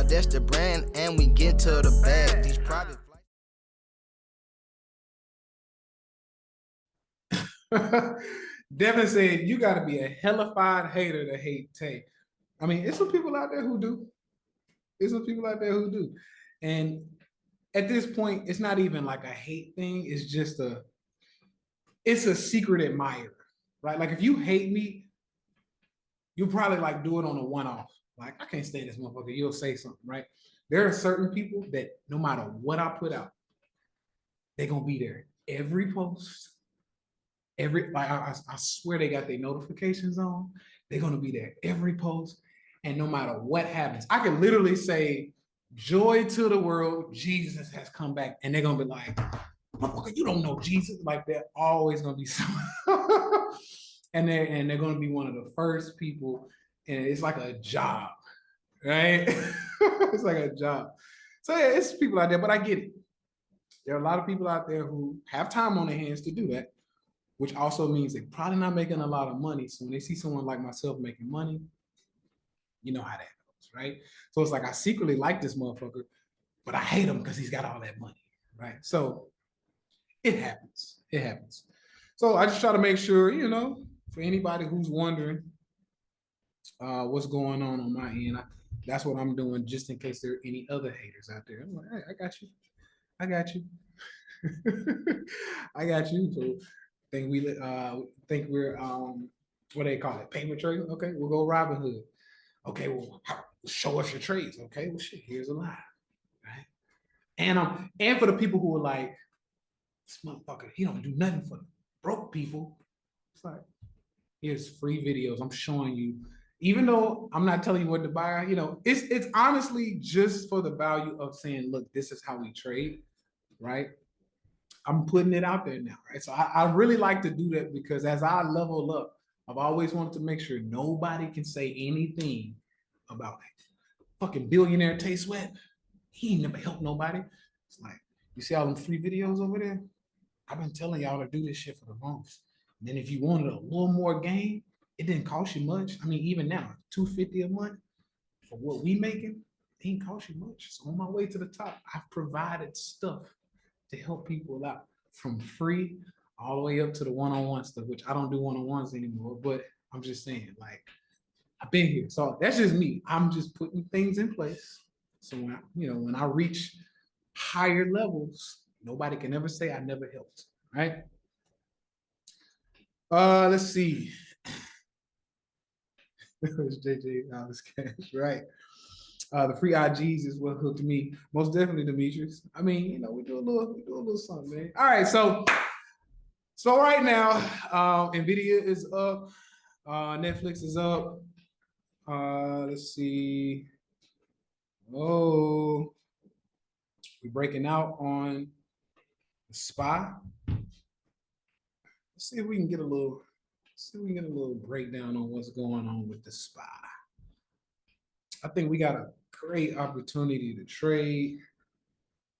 Now that's the brand, and we get to the bag. These private Devin said, you got to be a hellified hater to hate Tay. I mean, it's some people out there who do. There's some people out there who do. And at this point, it's not even like a hate thing. It's a secret admirer, right? Like if you hate me, you'll probably like do it on a one-off. Like, I can't stand this motherfucker. You'll say something, right? There are certain people that no matter what I put out, they're gonna be there. Every post, I swear they got their notifications on. They're gonna be there every post. And no matter what happens, I can literally say, joy to the world, Jesus has come back. And they're gonna be like, motherfucker, you don't know Jesus. Like they're always gonna be someone. and they're gonna be one of the first people, and it's like a job, right? It's like a job. So yeah, it's people out there, but I get it. There are a lot of people out there who have time on their hands to do that, which also means they're probably not making a lot of money. So when they see someone like myself making money, you know how that goes, right? So it's like I secretly like this motherfucker, but I hate him because he's got all that money, right? So it happens. It happens. So I just try to make sure, for anybody who's wondering what's going on my end, that's what I'm doing just in case there are any other haters out there. I'm like, hey, I got you. I got you. I got you. So think we're what do they call it? Paper trail. Okay, we'll go Robin Hood. Okay, well, show us your trades. Okay, well, shit, here's a lie, right? And for the people who are like, this motherfucker, he don't do nothing for broke people. It's like, here's free videos. I'm showing you, even though I'm not telling you what to buy. It's honestly just for the value of saying, look, this is how we trade, right? I'm putting it out there now, right? So I really like to do that because as I level up, I've always wanted to make sure nobody can say anything about fucking billionaire Tay Sweat. He ain't never helped nobody. It's like, you see all them free videos over there? I've been telling y'all to do this shit for the longest. And then if you wanted a little more game, it didn't cost you much. I mean, even now, $250 a month for what we making, it ain't cost you much. So on my way to the top, I've provided stuff to help people out from free all the way up to the one-on-one stuff, which I don't do one-on-ones anymore, but I'm just saying, like, I've been here. So that's just me. I'm just putting things in place. So when I reach higher levels, nobody can ever say I never helped, right? Let's see. JJ Cash, right? The free IGs is what hooked me. Most definitely, Demetrius. I mean, we do a little something, man. All right, so right now, Nvidia is up, Netflix is up. Let's see. Oh, we're breaking out on the SPY. Let's see if we can get a little. Breakdown on what's going on with the SPY. I think we got a great opportunity to trade.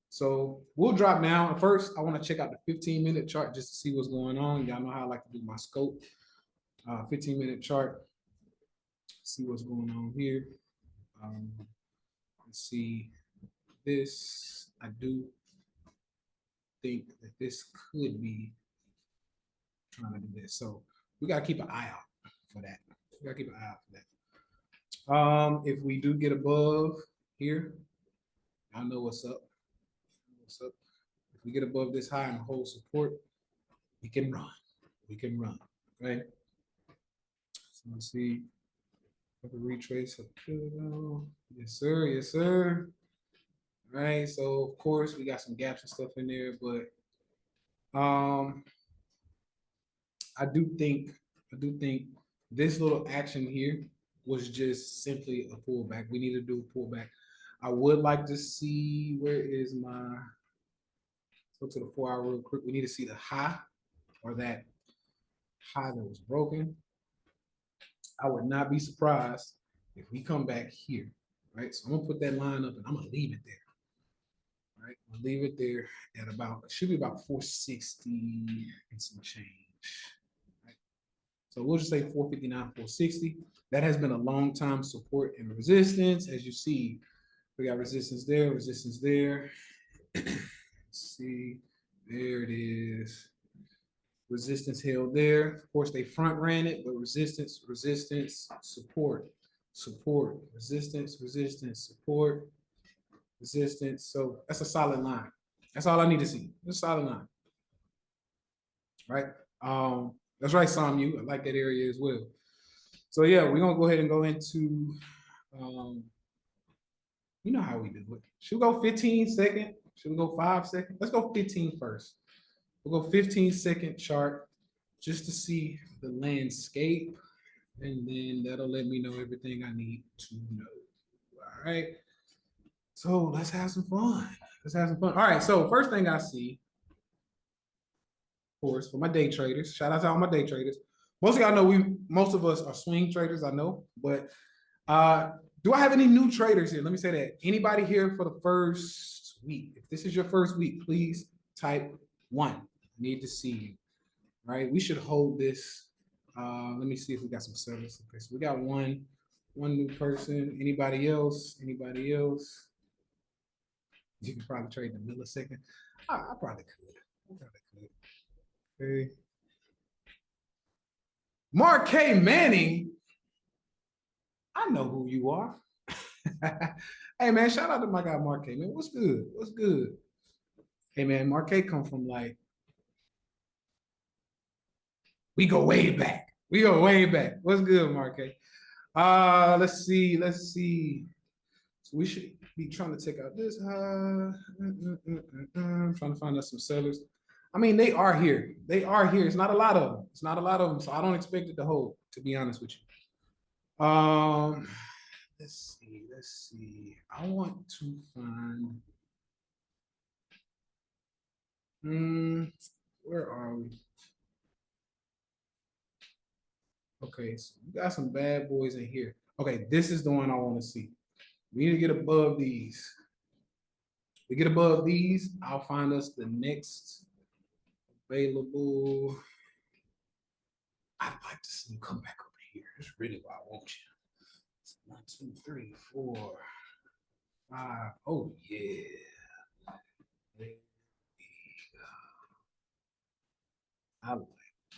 So we'll drop now. First, I want to check out the 15-minute chart just to see what's going on. Y'all know how I like to do my scope. 15-minute chart. See what's going on here. Let's see this. I do think that this could be trying to do this. So we got to keep an eye out for that. If we do get above here, I know what's up. If we get above this high and hold support, we can run. Right? So let's see. Retrace. Yes, sir. All right. So of course we got some gaps and stuff in there, but I do think this little action here was just simply a pullback. We need to do a pullback. I would like to see where is my go to the 4-hour real quick. We need to see the high or that high that was broken. I would not be surprised if we come back here, right? So I'm gonna put that line up and I'm gonna leave it there. Right, I'll leave it there at about, it should be about 460 and some change. Right? So we'll just say 459, 460. That has been a long time support and resistance. As you see, We got resistance there, resistance there. See, there it is. Resistance held there. Of course, they front ran it, but resistance, resistance, support, support, resistance, resistance, support, resistance. So that's a solid line. That's all I need to see. It's a solid line. Right? That's right, Samu. I like that area as well. So yeah, we're gonna go ahead and go into you know how we do it. Should we go 15 second? Should we go 5 seconds? Let's go 15 first. We'll go 15-second chart just to see the landscape. And then that'll let me know everything I need to know. All right. So let's have some fun. Let's have some fun. All right. So first thing I see, of course, for my day traders, shout out to all my day traders. Most of y'all know most of us are swing traders, I know, but do I have any new traders here? Let me say that. Anybody here for the first week? If this is your first week, please type 1. I need to see you. All right, we should hold this. Let me see if we got some service. Okay, so we got one new person. Anybody else? Anybody else? You can probably trade in a millisecond. I probably could. Okay. Marquet Manning. I know who you are. Hey man, shout out to my guy Marquet, man. What's good? What's good? Hey man, Marquet come from like, we go way back. We go way back. What's good, Marquet? Let's see. So we should be trying to take out this high. I'm trying to find us some sellers. I mean, they are here. They are here. It's not a lot of them. It's not a lot of them. So I don't expect it to hold, to be honest with you. Let's see. I want to find. Where are we? Okay, so we got some bad boys in here. Okay, this is the one I want to see. We need to get above these. We get above these, I'll find us the next available. I'd like to see you come back over here. That's really what I want you. It's 1, 2, 3, 4, 5. Oh yeah. There we go. I like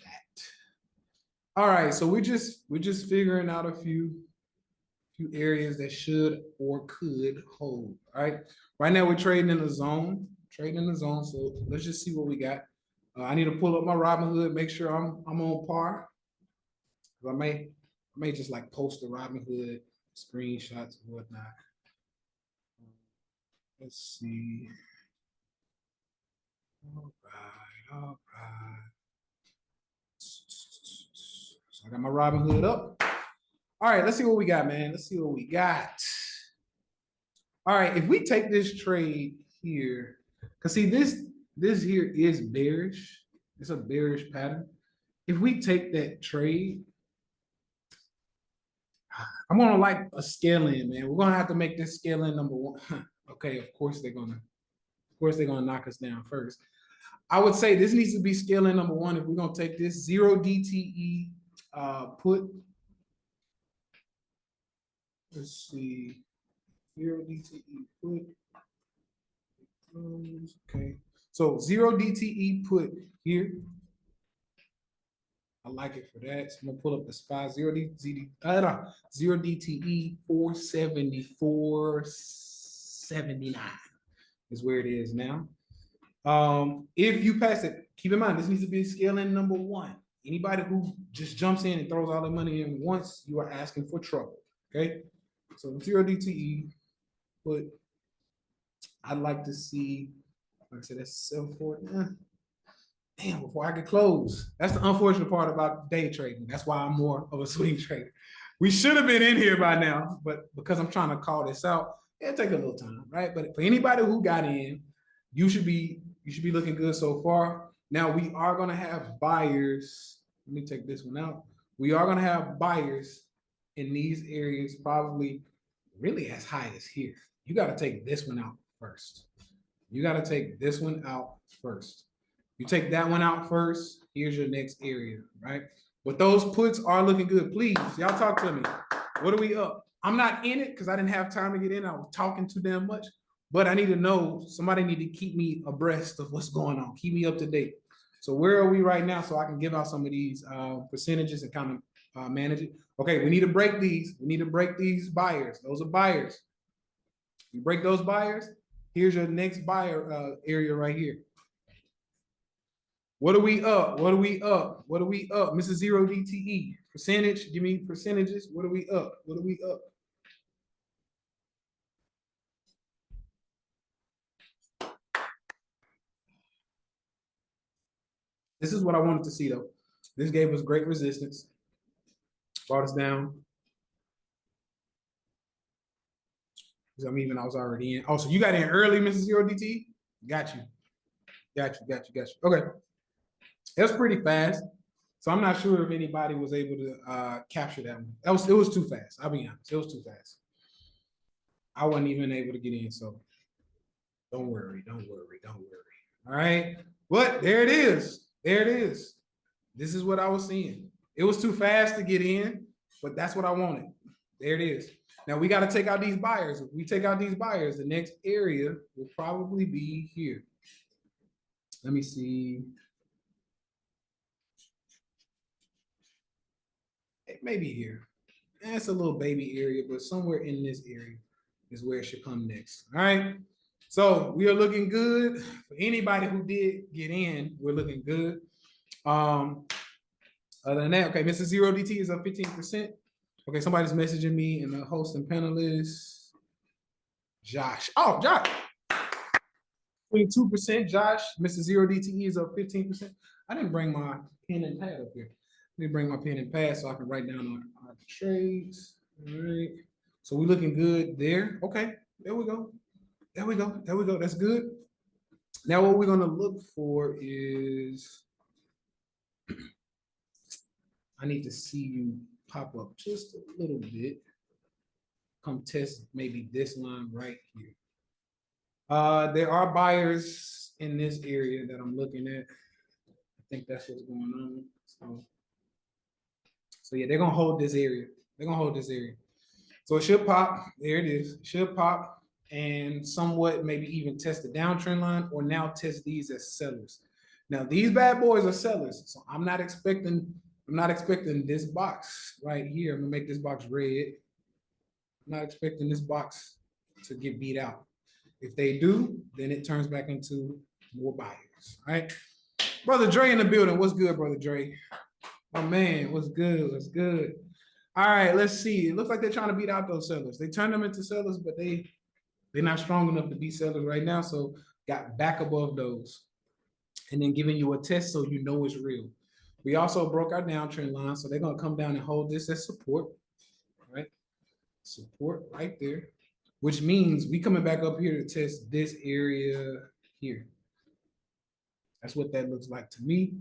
that. All right, so we're just figuring out a few areas that should or could hold. All right. Right now we're trading in the zone. So let's just see what we got. I need to pull up my Robinhood, make sure I'm on par. I may just like post the Robinhood screenshots and whatnot. Let's see. All right. So I got my Robinhood up. All right, let's see what we got, man. Let's see what we got. All right, if we take this trade here, because see, this here is bearish. It's a bearish pattern. If we take that trade, I'm gonna like a scale in, man. We're gonna have to make this scale in number 1. Okay, of course they're gonna knock us down first. I would say this needs to be scale in number 1 if we're gonna take this 0 DTE put. Let's see, 0 DTE put. Okay, so 0 DTE put here. I like it for that. So I'm gonna pull up the SPY 0 DTE 474.79 is where it is now. If you pass it, keep in mind this needs to be scaling number 1. Anybody who just jumps in and throws all their money in once, you are asking for trouble. Okay, so 0 DTE, but I'd like to see. Like I said, that's 740. Damn, before I could close. That's the unfortunate part about day trading. That's why I'm more of a swing trader. We should have been in here by now, but because I'm trying to call this out, it'll take a little time, right? But for anybody who got in, you should be looking good so far. Now we are gonna have buyers. Let me take this one out. We are gonna have buyers in these areas, probably really as high as here. You got to take this one out first. You take that one out first. Here's your next area, right? But those puts are looking good. Please, y'all talk to me. What are we up? I'm not in it because I didn't have time to get in. I was talking too damn much, but I need to know, somebody need to keep me abreast of what's going on, keep me up to date. So where are we right now so I can give out some of these percentages and kind of manage it? Okay, we need to break these. We need to break these buyers. Those are buyers. You break those buyers, here's your next buyer area right here. What are we up? What are we up? What are we up? Mrs. Zero DTE. Percentage, give me percentages. What are we up? What are we up? This is what I wanted to see though. This gave us great resistance. Brought us down. I mean, I was already in. Oh, so you got in early, Mrs. Zero DTE? Got you. Got you, got you, got you. Okay. That's pretty fast. So I'm not sure if anybody was able to capture that one. It was too fast. I'll be honest. It was too fast. I wasn't even able to get in. So don't worry, don't worry, don't worry. All right. But there it is. There it is. This is what I was seeing. It was too fast to get in, but that's what I wanted. There it is. Now we got to take out these buyers. If we take out these buyers, the next area will probably be here. Let me see. It may be here. That's a little baby area, but somewhere in this area is where it should come next. All right. So we are looking good. For anybody who did get in, we're looking good. Other than that, okay, Mr. Zero DT is up 15%. Okay, somebody's messaging me in the host and panelists. Josh. Oh, Josh. 22%. Josh, Mr. Zero DTE is up 15%. I didn't bring my pen and pad up here. Let me bring my pen and pad so I can write down our trades. All right. So we're looking good there. Okay, there we go. There we go. There we go. That's good. Now what we're gonna look for is I need to see you pop up just a little bit. Come test maybe this line right here. There are buyers in this area that I'm looking at. I think that's what's going on. So yeah, they're gonna hold this area. They're gonna hold this area. So it should pop. There it is. It should pop and somewhat maybe even test the downtrend line or now test these as sellers. Now these bad boys are sellers, so I'm not expecting this box right here. I'm gonna make this box red. I'm not expecting this box to get beat out. If they do, then it turns back into more buyers. All right. Brother Dre in the building. What's good, Brother Dre? Oh man, what's good? What's good? All right, let's see. It looks like they're trying to beat out those sellers. They turned them into sellers, but they're not strong enough to be sellers right now. So got back above those. And then giving you a test so you know it's real. We also broke our downtrend line. So they're gonna come down and hold this as support. All right. Support right there. Which means we coming back up here to test this area here. That's what that looks like to me.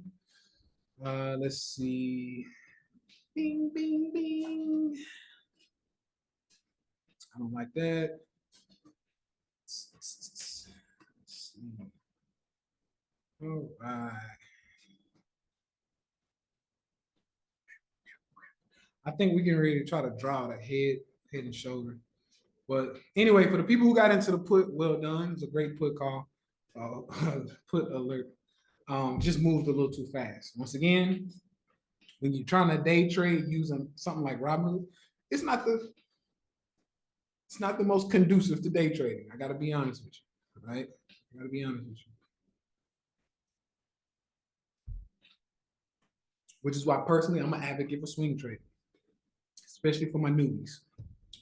Let's see. Bing, bing, bing. I don't like that. Let's see. All right. I think we can really try to draw the head and shoulder. But anyway, for the people who got into the put, well done. It's a great put call. Put alert. Just moved a little too fast. Once again, when you're trying to day trade using something like Robinhood, it's not the most conducive to day trading. I gotta be honest with you, right? I gotta be honest with you. Which is why personally I'm an advocate for swing trading, especially for my newbies.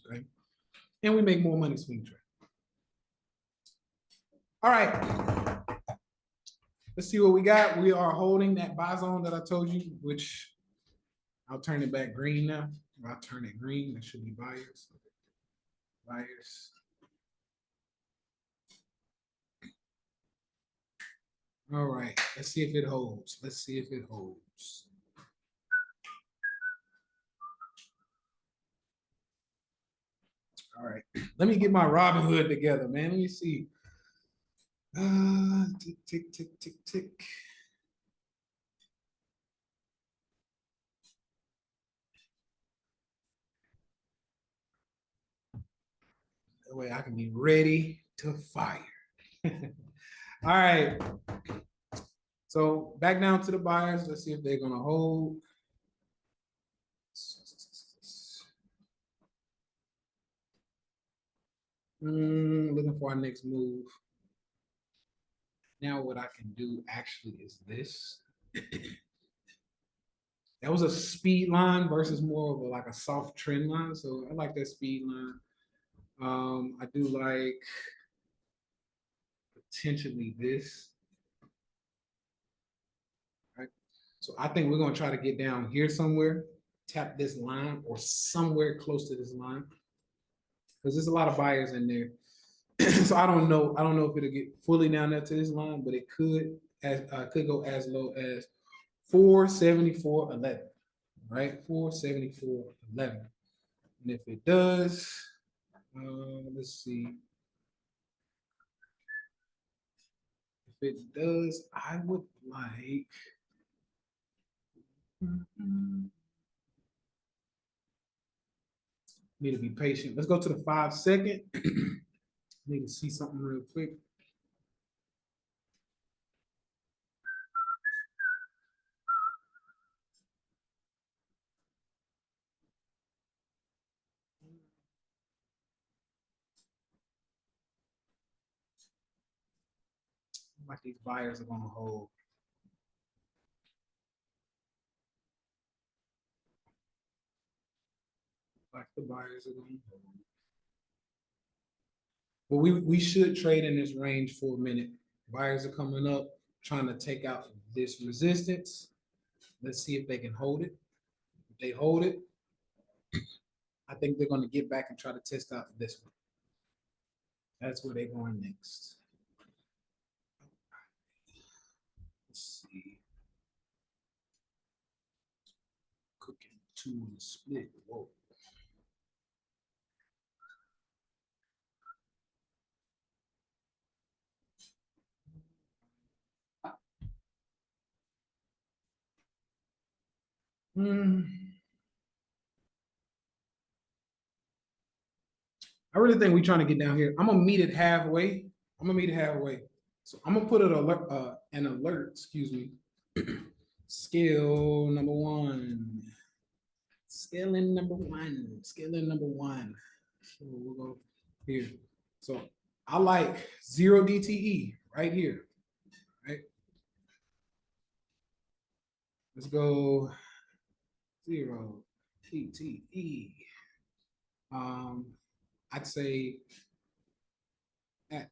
Okay. And we make more money swing trading. All right. Let's see what we got. We are holding that buy zone that I told you, which I'll turn it back green now. I'll turn it green. That should be buyers. Buyers. All right. Let's see if it holds. Let's see if it holds. All right. Let me get my Robinhood together, man. Let me see. Tick, tick, tick, tick, tick. That way I can be ready to fire. All right. So back down to the buyers. Let's see if they're gonna hold. Looking for our next move. Now what I can do actually is this. That was a speed line versus more of like a soft trend line. So I like that speed line. I do like potentially this. Right. So I think we're gonna try to get down here somewhere, tap this line or somewhere close to this line. Because there's a lot of buyers in there. So I don't know. I don't know if it'll get fully down there to this line, but it could go as low as 474.11. Right, 474.11. And if it does, let's see. If it does, I would like. Need to be patient. Let's go to the 5 second. Need to see something real quick. Like these buyers are gonna hold. Like the buyers are gonna hold. But we should trade in this range for a minute. Buyers are coming up, trying to take out this resistance. Let's see if they can hold it. If they hold it, I think they're going to get back and try to test out this one. That's where they're going next. Let's see. Cooking 2 in the split. Whoa. I really think we're trying to get down here. I'm gonna meet it halfway. So I'm gonna put an alert, excuse me. Skill number 1. Scaling number 1. Scaling number 1. So we'll go here. So I like 0 DTE right here. Right. Let's go 0 DTE. I'd say at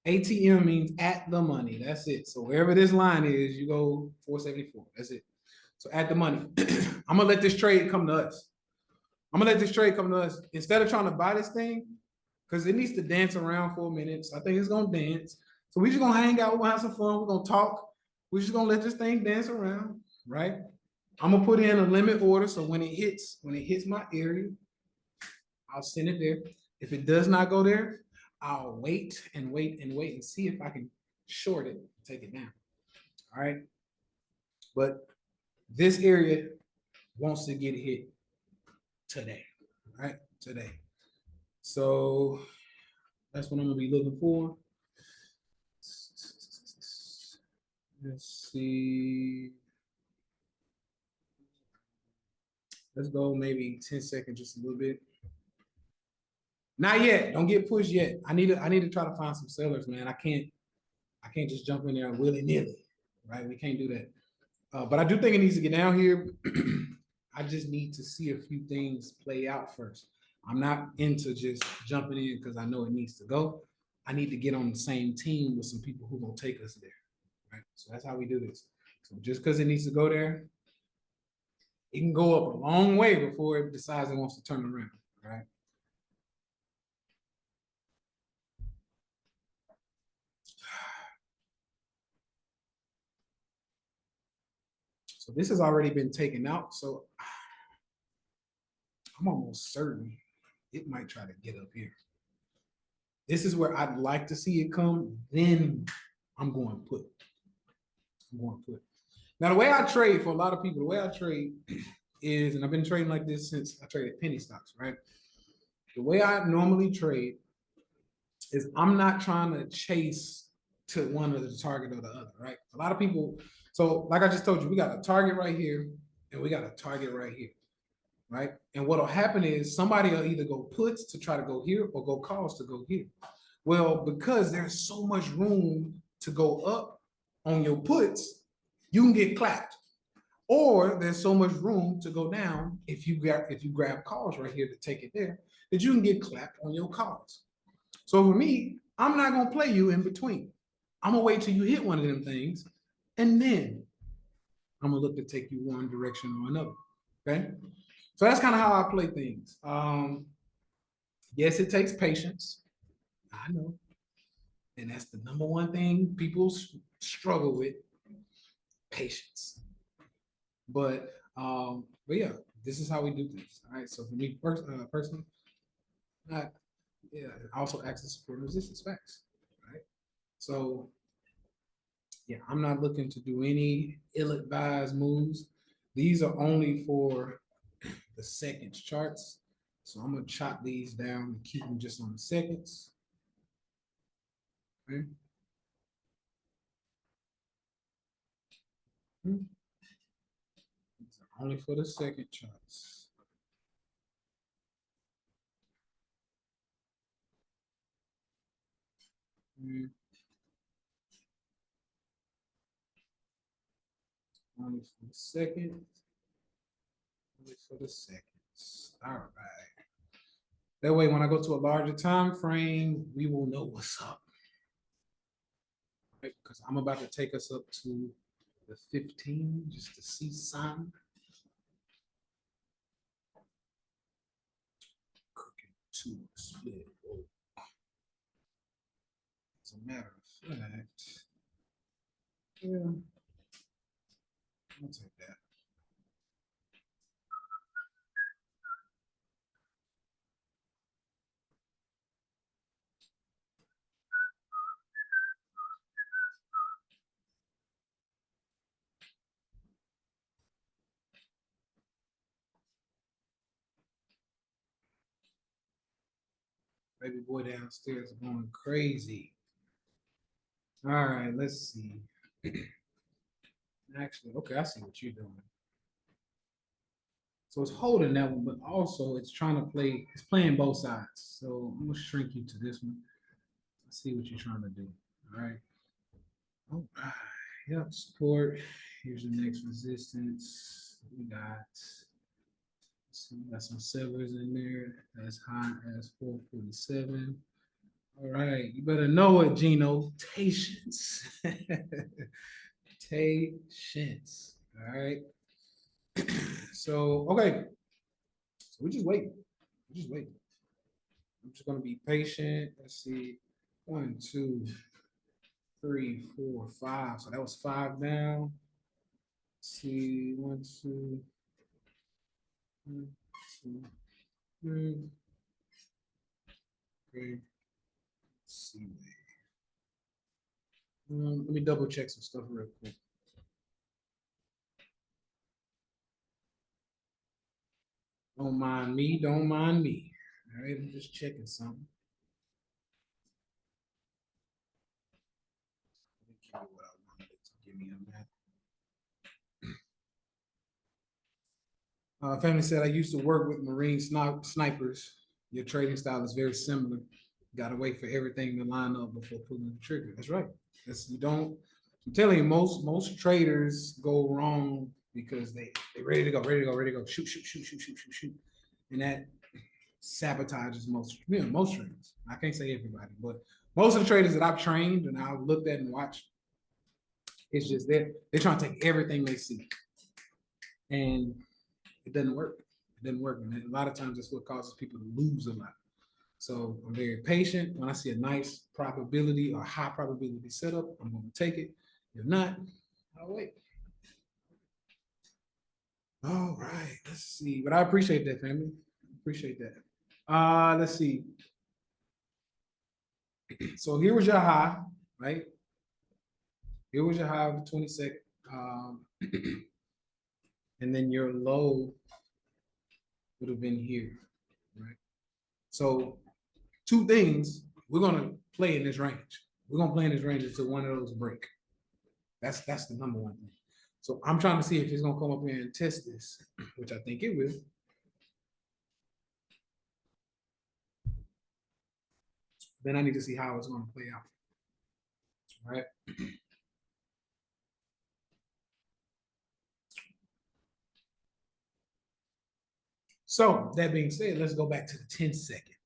ATM means at the money. That's it. So wherever this line is, you go 474. That's it. So at the money. I'm gonna let this trade come to us. Instead of trying to buy this thing, because it needs to dance around for a minute. So I think it's gonna dance. So we're just gonna hang out, we're gonna have some fun, we're gonna talk. We're just gonna let this thing dance around, right? I'm gonna put in a limit order. So when it hits my area, I'll send it there. If it does not go there, I'll wait and see if I can short it, take it down. All right. But this area wants to get hit today, right? Today. So that's what I'm gonna be looking for. Let's see. Let's go maybe 10 seconds, just a little bit. Not yet. Don't get pushed yet. I need to try to find some sellers, man. I can't just jump in there willy-nilly, right? We can't do that. But I do think it needs to get down here. I just need to see a few things play out first. I'm not into just jumping in because I know it needs to go. I need to get on the same team with some people who are gonna take us there, right? So that's how we do this. So just because it needs to go there, it can go up a long way before it decides it wants to turn around, right? So this has already been taken out. So I'm almost certain it might try to get up here. This is where I'd like to see it come. Then I'm going to put. Now, the way I trade, for a lot of people, the way I trade is, and I've been trading like this since I traded penny stocks, right? The way I normally trade is I'm not trying to chase to one of the target or the other, right? A lot of people, so like I just told you, we got a target right here and we got a target right here, right? And what'll happen is somebody will either go puts to try to go here or go calls to go here. Well, because there's so much room to go up on your puts, you can get clapped. Or there's so much room to go down if you grab calls right here to take it there, that you can get clapped on your calls. So for me, I'm not gonna play you in between. I'm gonna wait till you hit one of them things, and then I'm gonna look to take you one direction or another. Okay. So that's kind of how I play things. Yes, it takes patience. I know. And that's the number one thing people struggle with, patience. But yeah, this is how we do things. All right. So for me personally, not yeah, also access support and resistance facts. Right. So yeah, I'm not looking to do any ill-advised moves. These are only for the seconds charts. So I'm gonna chop these down and keep them just on the seconds. Okay. These are only for the second charts. Only for the second. Only for the seconds. All right. That way, when I go to a larger time frame, we will know what's up. Right? Because I'm about to take us up to the 15 just to see some. Cooking two split. As a matter of fact, yeah, I'll take that. Baby boy downstairs going crazy. All right, let's see. Actually, okay, I see what you're doing. So it's holding that one, but also it's trying to play, it's playing both sides. So I'm gonna shrink you to this one. Let's see what you're trying to do. All right. All right. Yep, support. Here's the next resistance. We got, see, we got some severs in there as high as 447. All right, you better know it, Gino. Patience. Patience. All right. So, okay. So we're just waiting. We're just waiting. I'm just gonna be patient. Let's see. 1, 2, 3, 4, 5. So that was 5 down. Let's see. 1, 2, 1, 2, 3. Okay. Let's see. Let me double check some stuff real quick. Don't mind me. Don't mind me. All right. I'm just checking something. Give me what I wanted it to give me on that. Family said, I used to work with Marine snipers. Your trading style is very similar. Got to wait for everything to line up before pulling the trigger. That's right. That's you don't. I'm telling you, most traders go wrong because they ready to go, ready to go, ready to go, shoot, shoot, shoot, shoot, shoot, shoot, shoot, and that sabotages most traders. I can't say everybody, but most of the traders that I've trained and I've looked at and watched, it's just they're trying to take everything they see, and it doesn't work. It doesn't work. And a lot of times that's what causes people to lose a lot. So I'm very patient. When I see a nice probability or high probability setup, I'm going to take it. If not, I'll wait. All right, let's see. But I appreciate that, family. Appreciate that. Let's see. So here was your high, right? Here was your high of the 22nd. and then your low would have been here, right? So two things, we're gonna play in this range. We're gonna play in this range until one of those break. That's the number one thing. So I'm trying to see if it's gonna come up here and test this, which I think it will. Then I need to see how it's gonna play out. All right. So that being said, let's go back to the 10-second.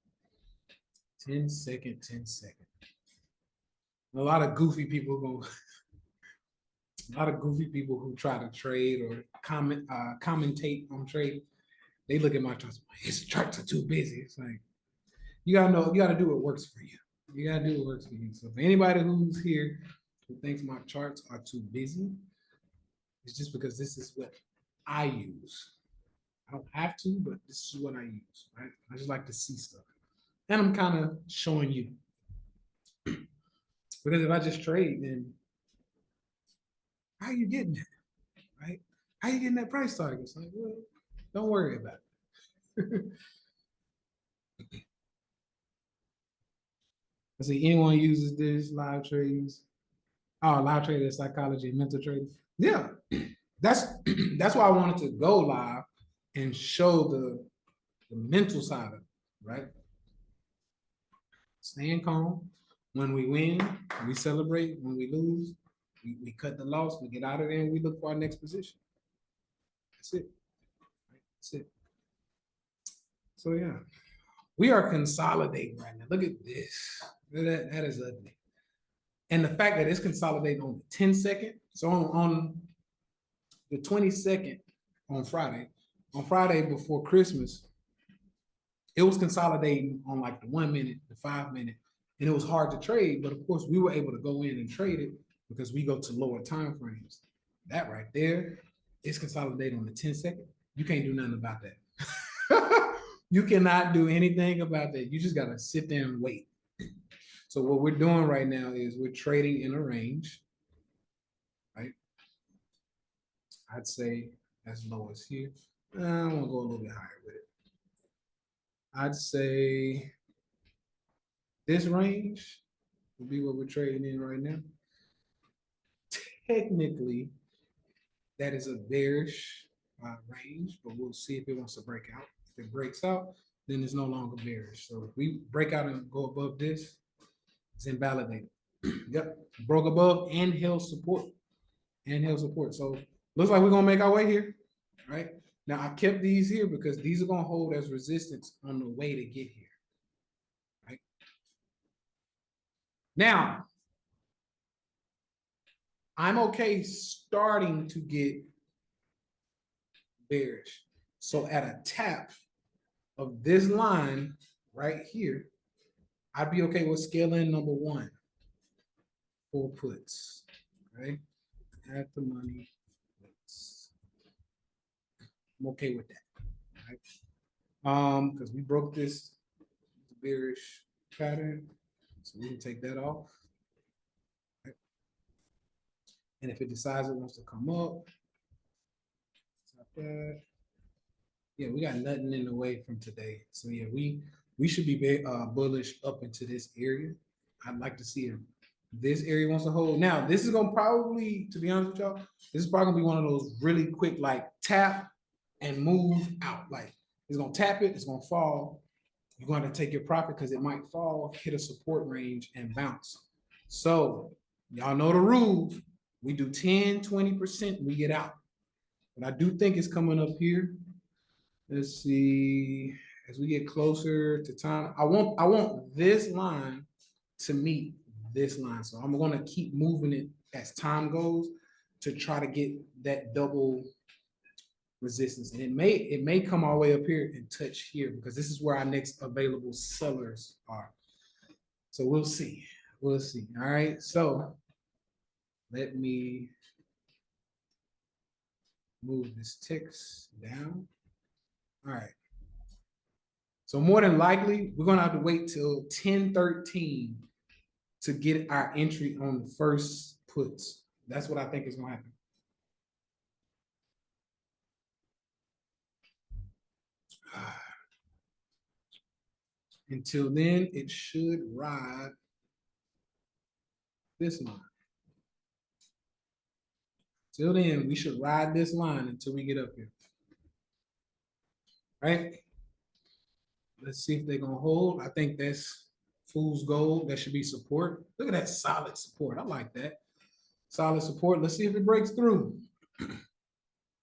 10-second, 10-second. A lot of goofy people go, a lot of goofy people who try to trade or commentate on trade. They look at my charts. His charts are too busy. It's like you gotta know, you gotta do what works for you. You gotta do what works for you. So for anybody who's here who thinks my charts are too busy, it's just because this is what I use. I don't have to, but this is what I use, right? I just like to see stuff. And I'm kind of showing you. Because if I just trade, then how are you getting that? Right? How are you getting that price target? It's like, well, don't worry about it. I see anyone uses this live trades. Oh, live trading psychology and mental trading. Yeah, that's that's why I wanted to go live and show the mental side of it, right? Staying calm. When we win, we celebrate. When we lose, we cut the loss, we get out of there, and we look for our next position. That's it. That's it. So yeah, we are consolidating right now. Look at this. That is ugly. And the fact that it's consolidating on the 10-second. So on the 22nd on Friday before Christmas, it was consolidating on like the 1 minute, the 5 minute, and it was hard to trade. But of course, we were able to go in and trade it because we go to lower time frames. That right there is consolidating on the 10-second. You can't do nothing about that. You cannot do anything about that. You just gotta sit there and wait. So what we're doing right now is we're trading in a range, right? I'd say as low as here. I want to go a little bit higher with it. I'd say this range would be what we're trading in right now. Technically, that is a bearish range, but we'll see if it wants to break out. If it breaks out, then it's no longer bearish. So if we break out and go above this, it's invalidated. Yep, broke above and held support. And held support. So looks like we're gonna make our way here, right? Now I kept these here because these are gonna hold as resistance on the way to get here, right? Now, I'm okay starting to get bearish. So at a tap of this line right here, I'd be okay with scaling number one for puts, right? At the money, I'm okay with that, right? Because we broke this bearish pattern, so we can take that off. Right? And if it decides it wants to come up, stop that. Yeah, we got nothing in the way from today. So yeah, we should be bullish up into this area. I'd like to see if this area wants to hold. Now, this is gonna probably, to be honest with y'all, this is probably gonna be one of those really quick, like tap and move out. Like it's gonna tap it, it's gonna fall. You're gonna take your profit because it might fall, hit a support range, and bounce. So y'all know the rules. We do 10, 20%, we get out. But I do think it's coming up here. Let's see, as we get closer to time, I want this line to meet this line. So I'm gonna keep moving it as time goes to try to get that double resistance. And it may come all the way up here and touch here because this is where our next available sellers are. So we'll see. We'll see. All right. So let me move this ticks down. All right. So more than likely, we're gonna have to wait till 10:13 to get our entry on the first puts. That's what I think is gonna happen. Until then, it should ride this line. Till then, we should ride this line until we get up here. Right? Let's see if they're gonna hold. I think that's fool's gold. That should be support. Look at that solid support. I like that. Solid support. Let's see if it breaks through.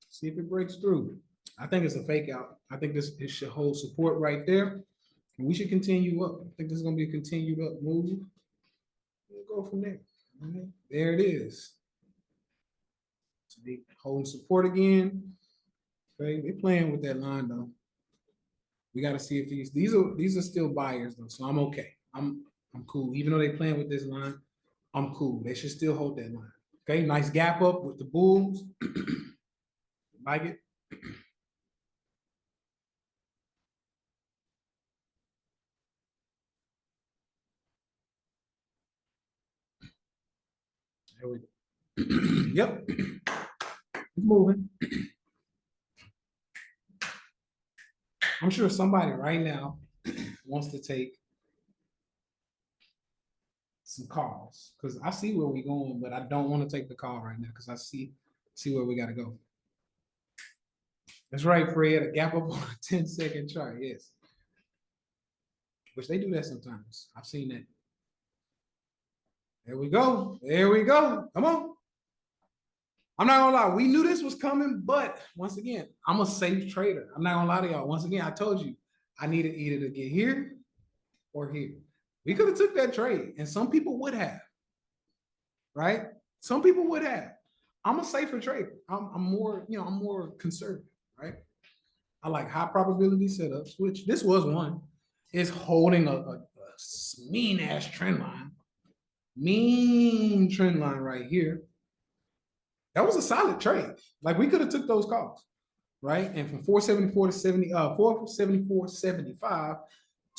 See if it breaks through. I think it's a fake out. I think it should hold support right there. And we should continue up. I think this is gonna be a continued up move. We'll go from there. All right. There it is. So they holding support again. Okay, they're playing with that line though. We got to see if these are still buyers though, so I'm okay. I'm cool. Even though they playing with this line, I'm cool. They should still hold that line. Okay, nice gap up with the bulls. Like it. There we go. Yep. It's moving. I'm sure somebody right now wants to take some calls because I see where we're going, but I don't want to take the call right now because I see where we got to go. That's right, Fred. A gap up on a 10-second chart, yes. Which they do that sometimes. I've seen that. There we go. There we go. Come on. I'm not gonna lie, we knew this was coming, but once again, I'm a safe trader. I'm not gonna lie to y'all. Once again, I told you I needed either to get here or here. We could have took that trade, and some people would have, right? Some people would have. I'm a safer trader. I'm more, I'm more conservative, right? I like high probability setups, which this was one. Is holding a mean ass trend line, mean trend line right here. That was a solid trade. Like we could have took those calls, right? And from 474 to 474.75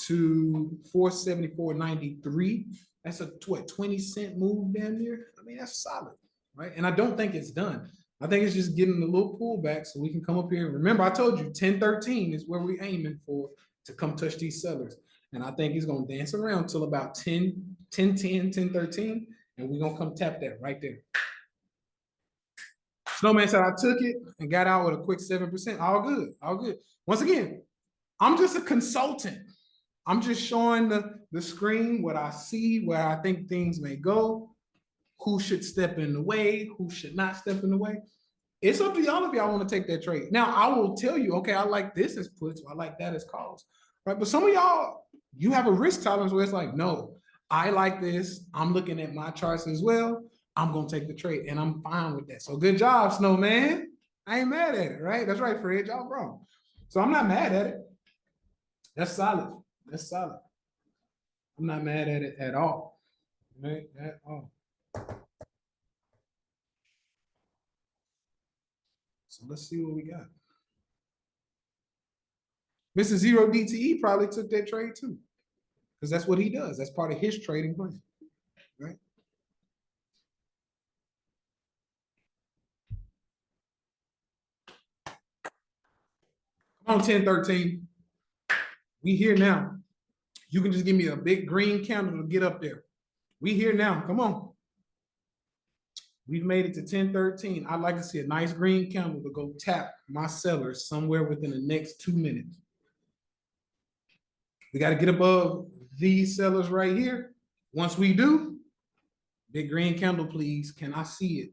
to 474.93. That's a 20-cent move down there. I mean, that's solid, right? And I don't think it's done. I think it's just getting a little pullback so we can come up here. Remember, I told you 1013 is where we're aiming for to come touch these sellers. And I think he's going to dance around till about 1013, and we're going to come tap that right there. Snowman said I took it and got out with a quick 7%. All good, all good. Once again, I'm just a consultant. I'm just showing the screen what I see, where I think things may go, who should step in the way, who should not step in the way. It's up to y'all if y'all want to take that trade. Now, I will tell you, okay, I like this as puts, I like that as calls, right? But some of y'all, you have a risk tolerance where it's like, no, I like this. I'm looking at my charts as well. I'm going to take the trade, and I'm fine with that. So good job, Snowman. I ain't mad at it, right? That's right, Fred. Y'all wrong. So I'm not mad at it. That's solid. That's solid. I'm not mad at it at all. Right? At all. So let's see what we got. Mr. Zero DTE probably took that trade too, because that's what he does. That's part of his trading plan, right? Come on, 1013. We here now. You can just give me a big green candle to get up there. We here now. Come on. We've made it to 1013. I'd like to see a nice green candle to go tap my sellers somewhere within the next 2 minutes. We got to get above these sellers right here. Once we do, big green candle, please. Can I see it?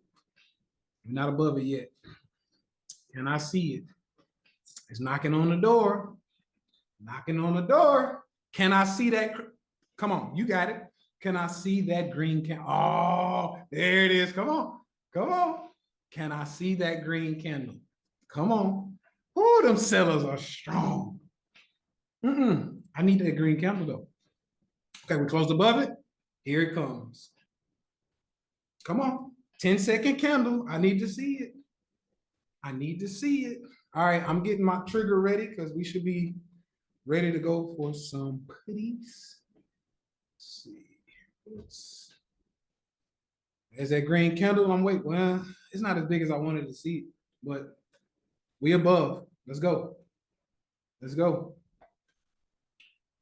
We're not above it yet. Can I see it? It's knocking on the door. Knocking on the door. Can I see that? Come on, you got it. Can I see that green candle? Oh, there it is. Come on. Come on. Can I see that green candle? Come on. Oh, them sellers are strong. I need that green candle though. Okay, we closed above it. Here it comes. Come on. 10-second candle. I need to see it. I need to see it. All right, I'm getting my trigger ready because we should be ready to go for some putties. Let's see. There's that green candle. I'm waiting. Well, it's not as big as I wanted to see, but we above. Let's go. Let's go.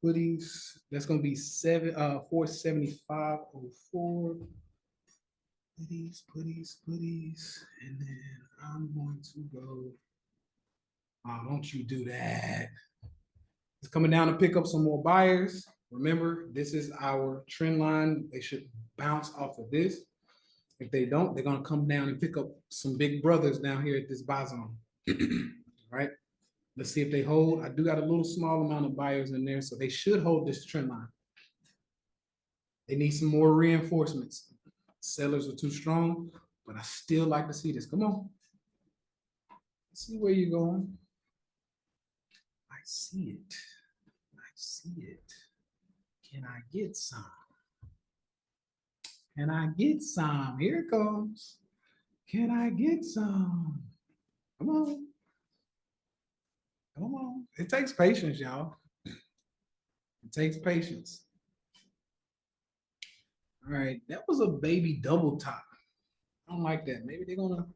Hoodies, that's gonna be 475.04. Hoodies, and then I'm going to go. Oh, don't you do that. It's coming down to pick up some more buyers. Remember, this is our trend line. They should bounce off of this. If they don't, they're gonna come down and pick up some big brothers down here at this buy zone. Right? Let's see if they hold. I do got a little small amount of buyers in there, so they should hold this trend line. They need some more reinforcements. Sellers are too strong, but I still like to see this. Come on. Let's see where you're going. I see it. I see it. Can I get some? Can I get some? Here it comes. Can I get some? Come on. Come on. It takes patience, y'all. It takes patience. All right. That was a baby double top. I don't like that. Maybe they're gonna.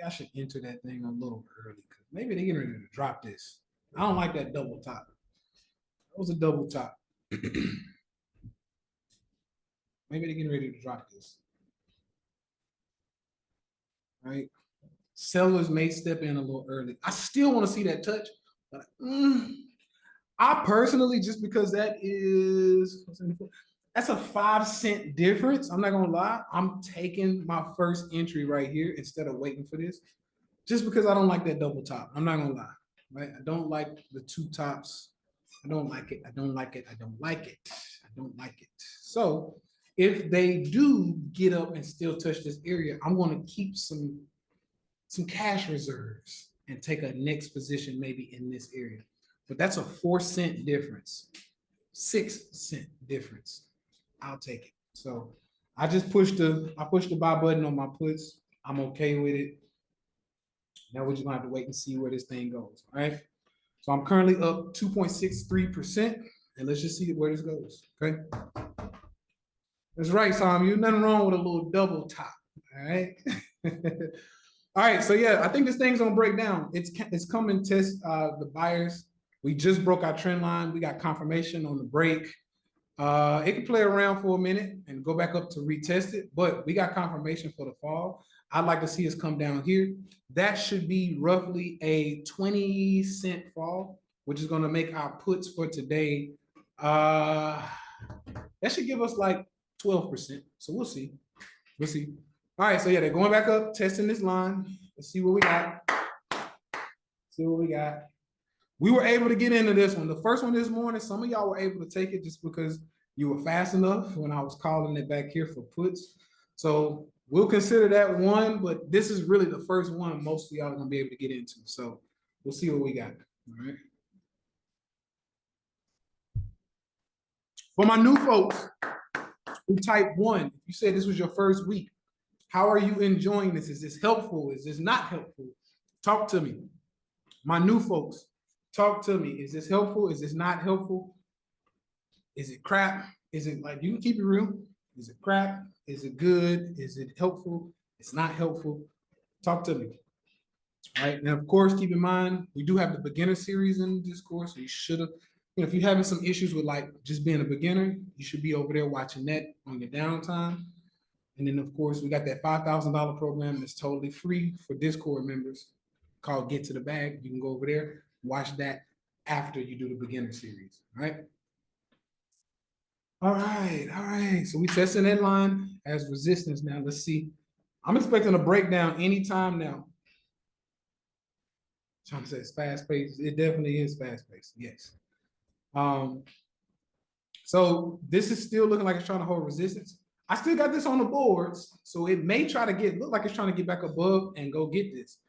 I should enter that thing a little early because maybe they're getting ready to drop this. I don't like that double top. That was a double top. Maybe they're getting ready to drop this. All right. Sellers may step in a little early. I still want to see that touch, but I personally, just because that's a 5 cent difference. I'm not gonna lie. I'm taking my first entry right here instead of waiting for this, just because I don't like that double top. I'm not gonna lie, right? I don't like the two tops. I don't like it. I don't like it. I don't like it. I don't like it. So if they do get up and still touch this area, I'm gonna keep some cash reserves and take a next position maybe in this area. But that's a 4 cent difference, 6 cent difference. I'll take it. So I just pushed the buy button on my puts. I'm okay with it. Now we're just gonna have to wait and see where this thing goes. All right. So I'm currently up 2.63%. And let's just see where this goes. Okay. That's right, Sam. You're nothing wrong with a little double top. All right. All right, so yeah, I think this thing's gonna break down. It's coming test the buyers. We just broke our trend line. We got confirmation on the break. It can play around for a minute and go back up to retest it, but we got confirmation for the fall. I'd like to see us come down here. That should be roughly a 20 cent fall, which is gonna make our puts for today. That should give us like 12%. So we'll see. We'll see. All right, so yeah, they're going back up, testing this line. Let's see what we got. See what we got. We were able to get into this one. The first one this morning, some of y'all were able to take it just because you were fast enough when I was calling it back here for puts. So we'll consider that one, but this is really the first one most of y'all are gonna be able to get into. So we'll see what we got. All right. For my new folks who type 1, if you said this was your first week, how are you enjoying this? Is this helpful? Is this not helpful? Talk to me. My new folks, talk to me. Is this helpful? Is this not helpful? Is it crap? Is it like, you can keep it real? Is it crap? Is it good? Is it helpful? It's not helpful. Talk to me. All right. Now, of course, keep in mind, we do have the beginner series in this course. So you should have, if you're having some issues with like just being a beginner, you should be over there watching that on your downtime. And then, of course, we got that $5,000 program that's totally free for Discord members called Get to the Bag. You can go over there, watch that after you do the beginner series. All right. All right. All right. So we testing that line as resistance now. Let's see. I'm expecting a breakdown anytime now. Trying to say it's fast paced. It definitely is fast paced. Yes. So this is still looking like it's trying to hold resistance. I still got this on the boards, so it may try to look like it's trying to get back above and go get this.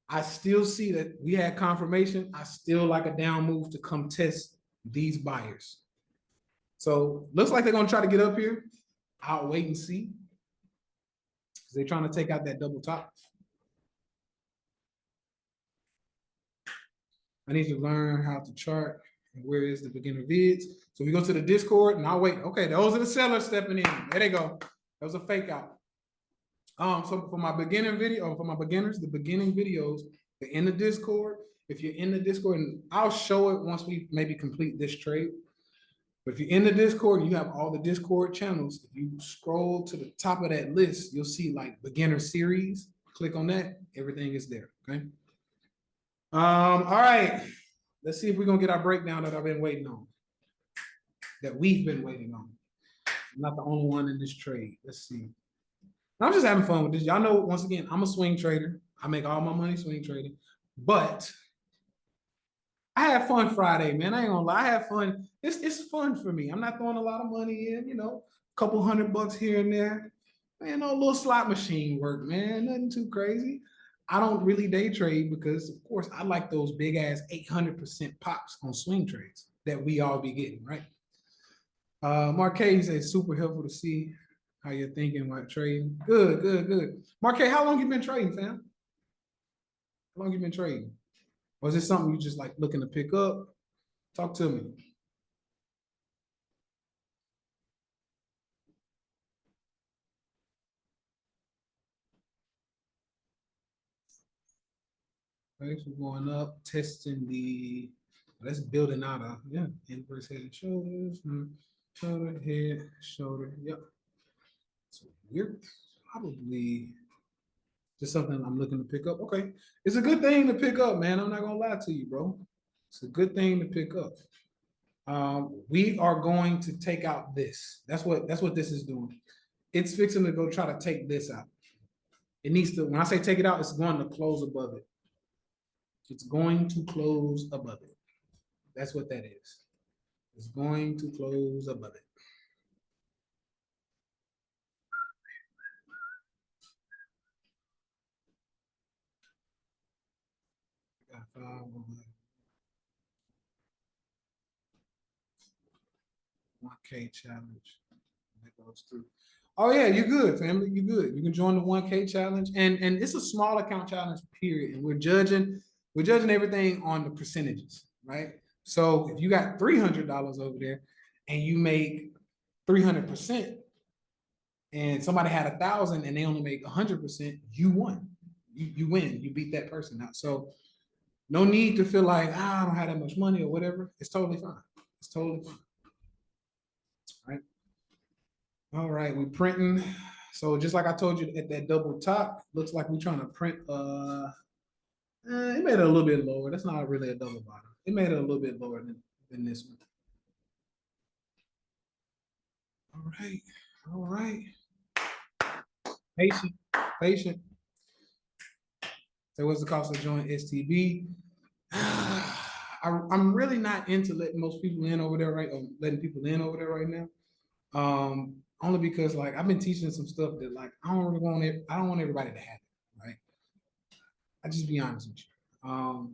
I still see that we had confirmation. I still like a down move to come test these buyers. So looks like they're gonna try to get up here. I'll wait and see. They're trying to take out that double top. I need to learn how to chart. And where is the beginner vids? So we go to the Discord and I'll wait. Okay, those are the sellers stepping in. There they go. That was a fake out. So for my beginning video, or for my beginners, the beginning videos, they're in the Discord. if you're in the Discord, and I'll show it once we maybe complete this trade. But if you're in the Discord, you have all the Discord channels. If you scroll to the top of that list, you'll see like beginner series. Click on that, everything is there. Okay. All right. Let's see if we're gonna get our breakdown that I've been waiting on. That we've been waiting on. I'm not the only one in this trade. Let's see. I'm just having fun with this. Y'all know, once again, I'm a swing trader. I make all my money swing trading. But I had fun Friday, man. I ain't gonna lie. I had fun. It's fun for me. I'm not throwing a lot of money in, a couple $100 here and there. Man, a little slot machine work, man. Nothing too crazy. I don't really day trade because, of course, I like those big ass 800% pops on swing trades that we all be getting, right? Marquez says super helpful to see how you're thinking about trading. Good, good, good. Marquez, how long you been trading, fam? How long you been trading? Or is this something you just like looking to pick up? Talk to me. Okay, so going up, testing that's building out inverse head and shoulders, shoulder, head, shoulder, yep. So we're probably just something I'm looking to pick up. Okay, it's a good thing to pick up, man. I'm not gonna lie to you, bro. It's a good thing to pick up. We are going to take out this. That's what this is doing. It's fixing to go try to take this out. It needs to, when I say take it out, it's going to close above it. It's going to close above it. That's what that is. It's going to close above it. Got 1K challenge. That goes through. Oh yeah, you're good, family. You're good. You can join the 1K challenge, and it's a small account challenge, period. And we're judging everything on the percentages, right? So if you got $300 over there, and you make 300%, and somebody had 1,000 and they only make 100%, you won. You win. You beat that person out. So no need to feel like I don't have that much money or whatever. It's totally fine. It's totally fine. All right, we're printing. So just like I told you at that double top, looks like we're trying to print. It made it a little bit lower. That's not really a double bottom. It made it a little bit lower than this one. All right, all right. Patient. So what's the cost of joining STB? I'm really not into letting most people in over there, right? Or letting people in over there right now. Only because like I've been teaching some stuff that like I don't want everybody to have it, right? I just be honest with you.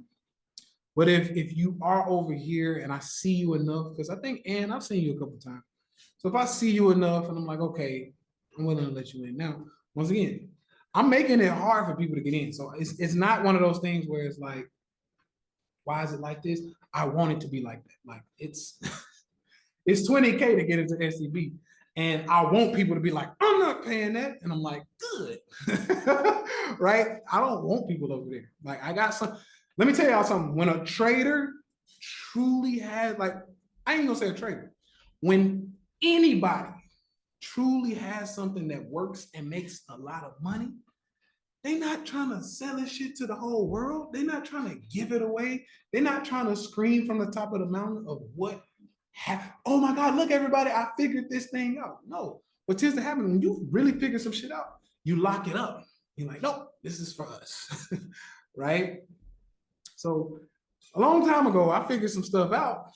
But if you are over here and I see you enough, because I think Ann, I've seen you a couple times. So if I see you enough and I'm like, okay, I'm willing to let you in. Now, once again, I'm making it hard for people to get in. So it's not one of those things where it's like, why is it like this? I want it to be like that. Like it's it's 20K to get into SCB. And I want people to be like, I'm not paying that. And I'm like, good. Right? I don't want people over there. Like I got some, let me tell y'all something. When a trader truly has, like, I ain't gonna say a trader. When anybody truly has something that works and makes a lot of money, they're not trying to sell this shit to the whole world. They're not trying to give it away. They're not trying to scream from the top of the mountain of what happened. Oh my God, look, everybody, I figured this thing out. No, what tends to happen when you really figure some shit out, you lock it up. You're like, nope, this is for us, right? So a long time ago, I figured some stuff out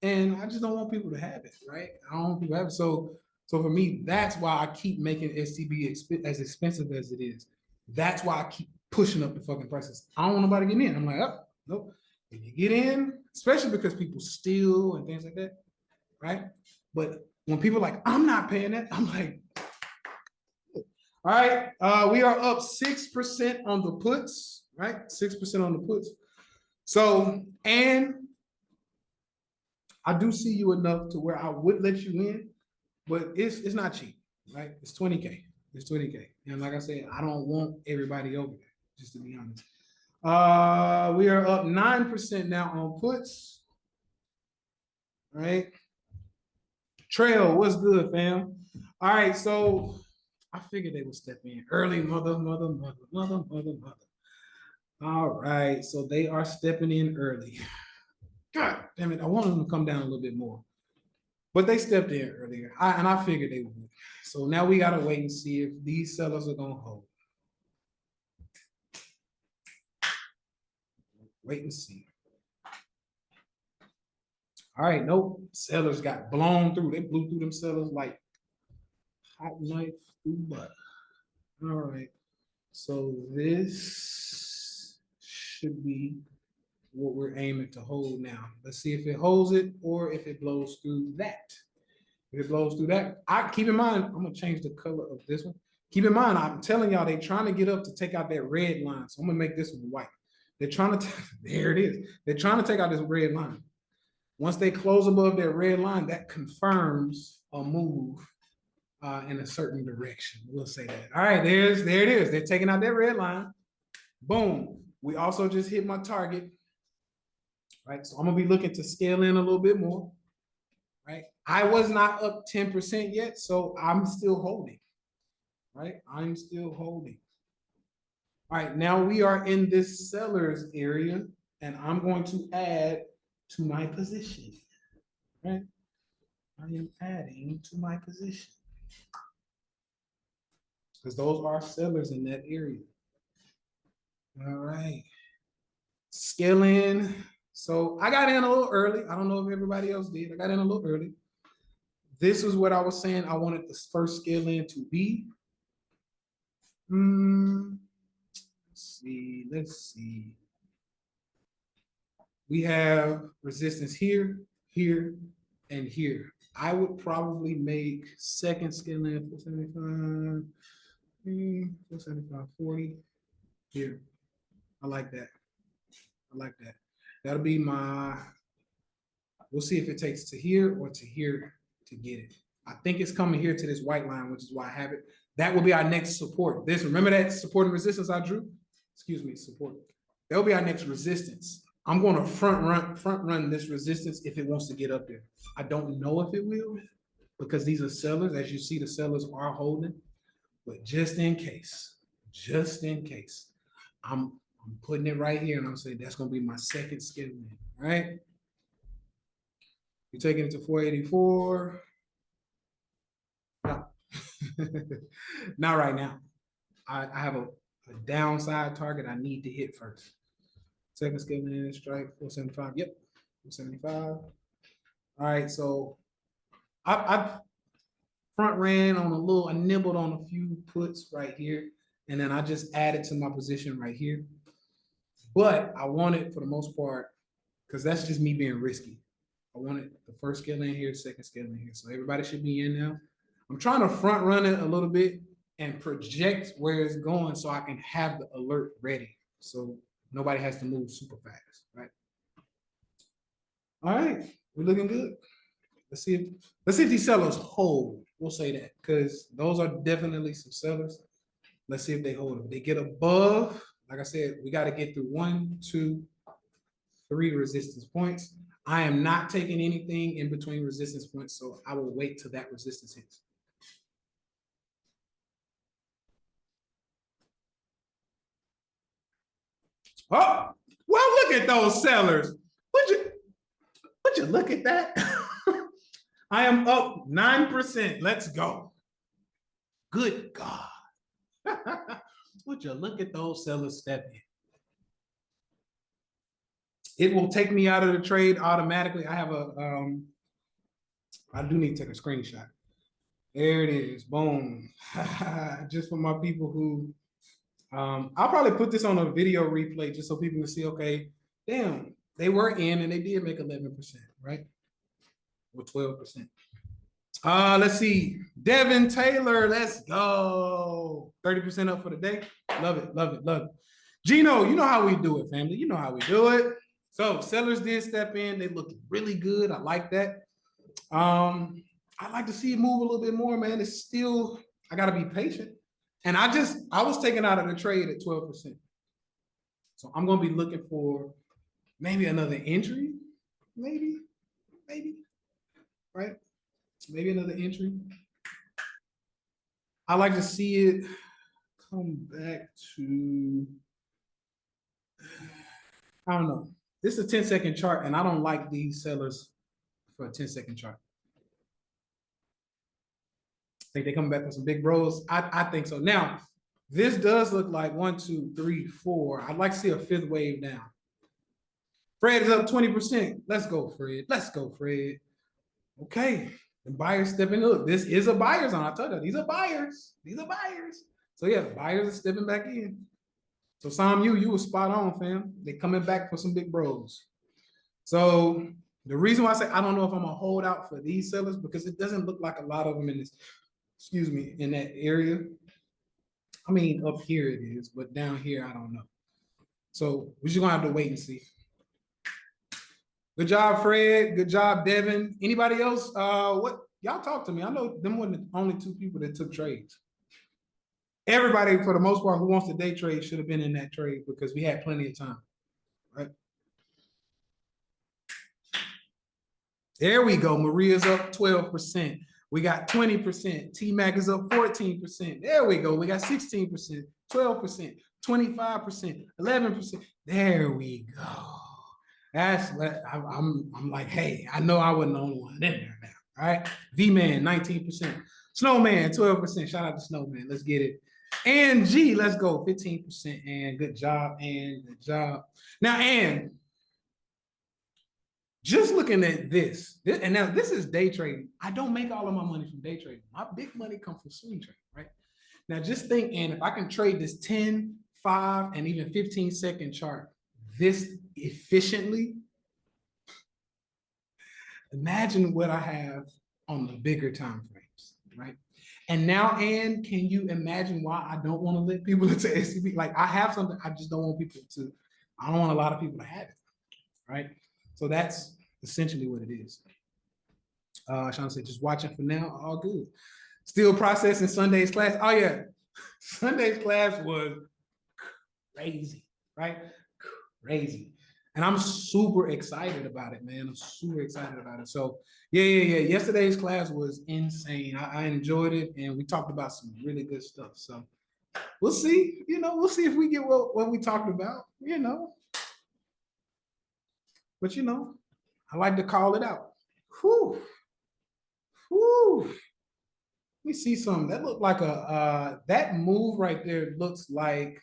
and I just don't want people to have it, right? I don't want people to have it. So for me, that's why I keep making STB as expensive as it is. That's why I keep pushing up the fucking prices. I don't want nobody getting in. I'm like, oh, nope. If you get in, especially because people steal and things like that, right? But when people are like, I'm not paying that, I'm like, all right, we are up 6% on the puts, right? 6% on the puts. So, and I do see you enough to where I would let you in, but it's not cheap, right? It's 20K. It's 20K. And like I said, I don't want everybody over there, just to be honest. We are up 9% now on puts. All right. Trail, what's good, fam? All right, so I figured they would step in early, mother. All right, so they are stepping in early. God damn it, I wanted them to come down a little bit more. But they stepped in earlier, and I figured they would. So now we gotta wait and see if these sellers are gonna hold. Wait and see. All right, nope. Sellers got blown through. They blew through them sellers like hot knife through butter. All right. So this should be what we're aiming to hold now. Let's see if it holds it or if it blows through that. If it blows through that, I keep in mind, I'm gonna change the color of this one. Keep in mind, I'm telling y'all, they trying to get up to take out that red line. So I'm gonna make this one white. They're trying to, there it is. They're trying to take out this red line. Once they close above that red line, that confirms a move in a certain direction. We'll say that. All right, there it is. They're taking out that red line. Boom. We also just hit my target. Right. So I'm gonna be looking to scale in a little bit more. Right. I was not up 10% yet, so I'm still holding. Right. I'm still holding. All right. Now we are in this seller's area, and I'm going to add to my position. Right. I am adding to my position. Because those are sellers in that area. All right. Scaling. So I got in a little early. I don't know if everybody else did. I got in a little early. This is what I was saying I wanted the first scale in to be. Let's see. We have resistance here, here, and here. I would probably make second scale in 475, 475, 40 here. I like that. I like that. That'll be my, we'll see if it takes to here or to here to get it. I think it's coming here to this white line, which is why I have it. That will be our next support. This, remember that support and resistance I drew? Excuse me, support. That'll be our next resistance. I'm going to front run this resistance if it wants to get up there. I don't know if it will, because these are sellers. As you see, the sellers are holding, but just in case, I'm putting it right here, and I'm saying that's going to be my second scale in, right? You're taking it to 484. No. Not right now. I have a downside target I need to hit first. Second scale in, strike 475. Yep, 475. All right, so I front ran on a little, I nibbled on a few puts right here, and then I just added to my position right here. But I wanted, for the most part, because that's just me being risky. I wanted the first scale in here, second scale in here. So everybody should be in now. I'm trying to front run it a little bit and project where it's going so I can have the alert ready. So nobody has to move super fast, right? All right, we're looking good. Let's see if these sellers hold. We'll say that, because those are definitely some sellers. Let's see if they hold. If they get above, like I said, we got to get through 1, 2, 3 resistance points. I am not taking anything in between resistance points, so I will wait till that resistance hits. Oh, well, look at those sellers. Would you look at that? I am up 9%. Let's go. Good God. Would you look at those sellers step in? It will take me out of the trade automatically. I have I do need to take a screenshot. There it is. Boom. Just for my people who, I'll probably put this on a video replay just so people can see, okay, damn, they were in and they did make 11%, right? Or 12%. Let's see. Devin Taylor, let's go. 30% up for the day. Love it, love it, love it. Gino, you know how we do it, family. You know how we do it. So sellers did step in. They looked really good. I like that. I'd like to see it move a little bit more, man. It's still, I got to be patient. And I was taken out of the trade at 12%. So I'm gonna be looking for maybe another entry, maybe, right? Maybe another entry. I like to see it come back to, I don't know. This is a 10-second chart, and I don't like these sellers for a 10-second chart. Think they coming back with some big bros? I think so. Now, this does look like 1, 2, 3, 4. I'd like to see a fifth wave down. Fred is up 20%. Let's go, Fred. Let's go, Fred. Okay. The buyers stepping up. This is a buyer's on. I told you, these are buyers. These are buyers. So yeah, buyers are stepping back in. So Sam, you were spot on, fam. They coming back for some big bros. So the reason why I say I don't know if I'm gonna hold out for these sellers because it doesn't look like a lot of them in this, excuse me, in that area. I mean, up here it is, but down here, I don't know. So we're just gonna have to wait and see. Good job, Fred. Good job, Devin. Anybody else? What y'all talk to me? I know them were the only 2 people that took trades. Everybody, for the most part, who wants to day trade should have been in that trade because we had plenty of time, right? There we go. Maria's up 12%. We got 20%. T-Mac is up 14%. There we go. We got 16%, 12%, 25%, 11%. There we go. That's what I'm like, hey, I know I wasn't the only one in there now. All right. V-Man, 19%. Snowman, 12%. Shout out to Snowman. Let's get it. And G, let's go. 15%. And good job. And good job. Now, and just looking at this, and now this is day trading. I don't make all of my money from day trading. My big money comes from swing trading, right? Now, just think, and if I can trade this 10, 5, and even 15-second chart this efficiently, imagine what I have on the bigger time frames, right? And now, Ann, can you imagine why I don't want to let people into SCB? Like, I have something, I just don't want people to, I don't want a lot of people to have it, right? So that's essentially what it is. Sean said, just watching for now, all good. Still processing Sunday's class. Oh yeah, Sunday's class was crazy, right? Crazy. And I'm super excited about it, man. I'm super excited about it. So yeah. Yesterday's class was insane. I enjoyed it, and we talked about some really good stuff. So we'll see, we'll see if we get what we talked about, But I like to call it out. Whew. Let me see something. That looked like that move right there looks like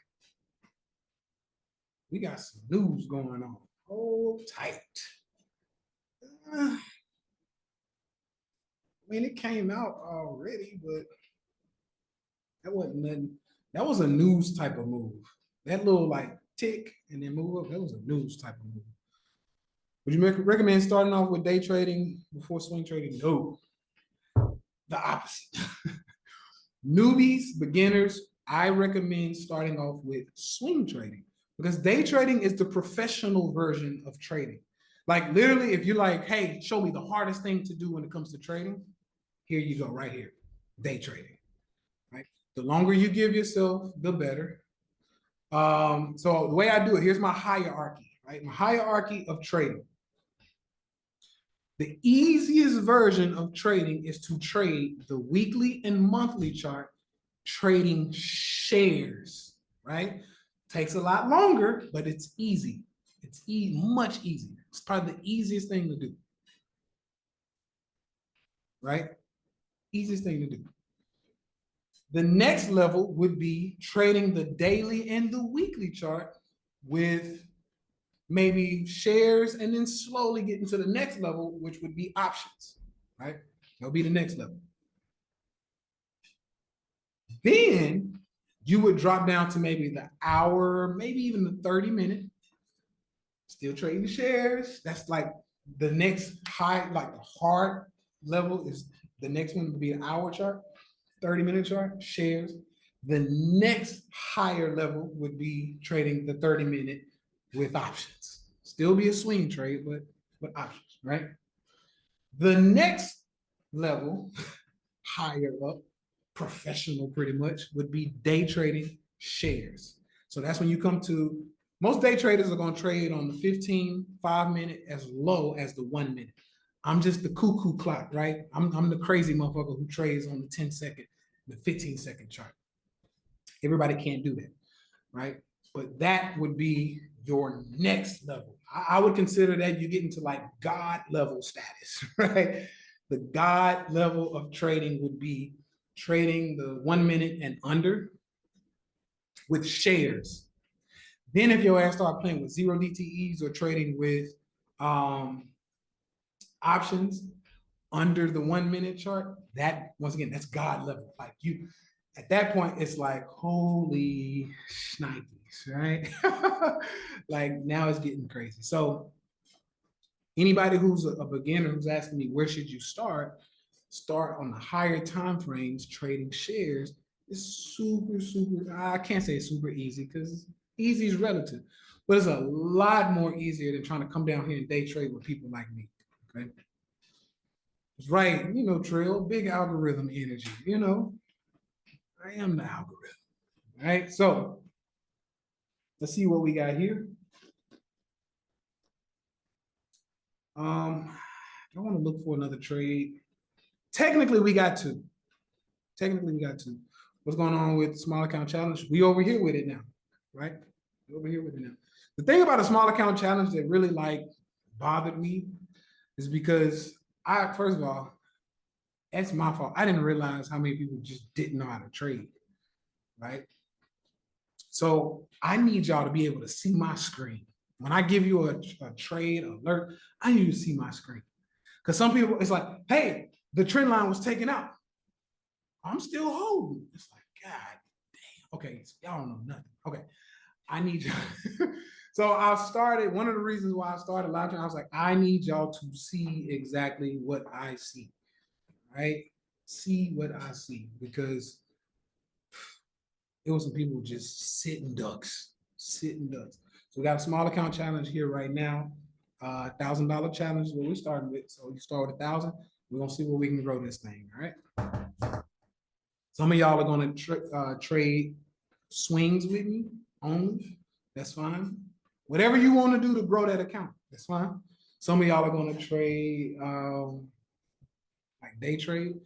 we got some news going on. Hold tight. I mean, it came out already, but that wasn't nothing. That was a news type of move. That little like tick and then move up, that was a news type of move. Would you recommend starting off with day trading before swing trading? No, the opposite. Newbies, beginners, I recommend starting off with swing trading because day trading is the professional version of trading. Like literally, if you're like, hey, show me the hardest thing to do when it comes to trading, here you go, right here, day trading, right? The longer you give yourself, the better. So the way I do it, here's my hierarchy, right? My hierarchy of trading. The easiest version of trading is to trade the weekly and monthly chart, trading shares, right? Takes a lot longer, but it's easy. It's much easier. It's probably the easiest thing to do, right? Easiest thing to do. The next level would be trading the daily and the weekly chart with maybe shares, and then slowly getting to the next level, which would be options, right? That'll be the next level. Then you would drop down to maybe the hour, maybe even the 30-minute, still trading shares. That's like the next high, like the hard level is the next one would be an hour chart, 30-minute chart, shares. The next higher level would be trading the 30-minute with options. Still be a swing trade, but options, right? The next level, higher up, professional pretty much, would be day trading shares. So that's when you come to Most day traders are going to trade on the 15, 5 minute as low as the 1 minute. I'm just the cuckoo clock, right? I'm the crazy motherfucker who trades on the 10-second, the 15-second chart. Everybody can't do that, right? But that would be your next level. I would consider that you get into like God level status, right? The God level of trading would be trading the 1 minute and under with shares. Then if your ass start playing with zero DTEs or trading with options under the 1 minute chart, that once again, that's God level. Like you, at that point, it's like, holy shnikes, right? Like now it's getting crazy. So anybody who's a beginner who's asking me, where should you start? Start on the higher time frames, trading shares. It's super, I can't say super easy because easy is relative, but it's a lot more easier than trying to come down here and day trade with people like me, okay? It's right, you know, Trail, big algorithm energy, you know, I am the algorithm, right? So let's see what we got here. I want to look for another trade. Technically, we got two. What's going on with small account challenge? We over here with it now, right? We over here with it now. The thing about a small account challenge that really like bothered me is because first of all, that's my fault. I didn't realize how many people just didn't know how to trade, right? So I need y'all to be able to see my screen. When I give you a trade alert, I need you to see my screen. Because some people, it's like, hey, the trend line was taken out. I'm still holding. It's like, God damn. Okay, so y'all don't know nothing. Okay, I need you. So I started, one of the reasons why I started launching, I was like, I need y'all to see exactly what I see, right? See what I see, because it was some people just sitting ducks. So we got a small account challenge here right now. $1,000 challenge is what we're starting with. So you start with 1,000. We're gonna see where we can grow this thing. All right. Some of y'all are gonna trade swings with me only. That's fine. Whatever you want to do to grow that account, that's fine. Some of y'all are gonna trade like day trade.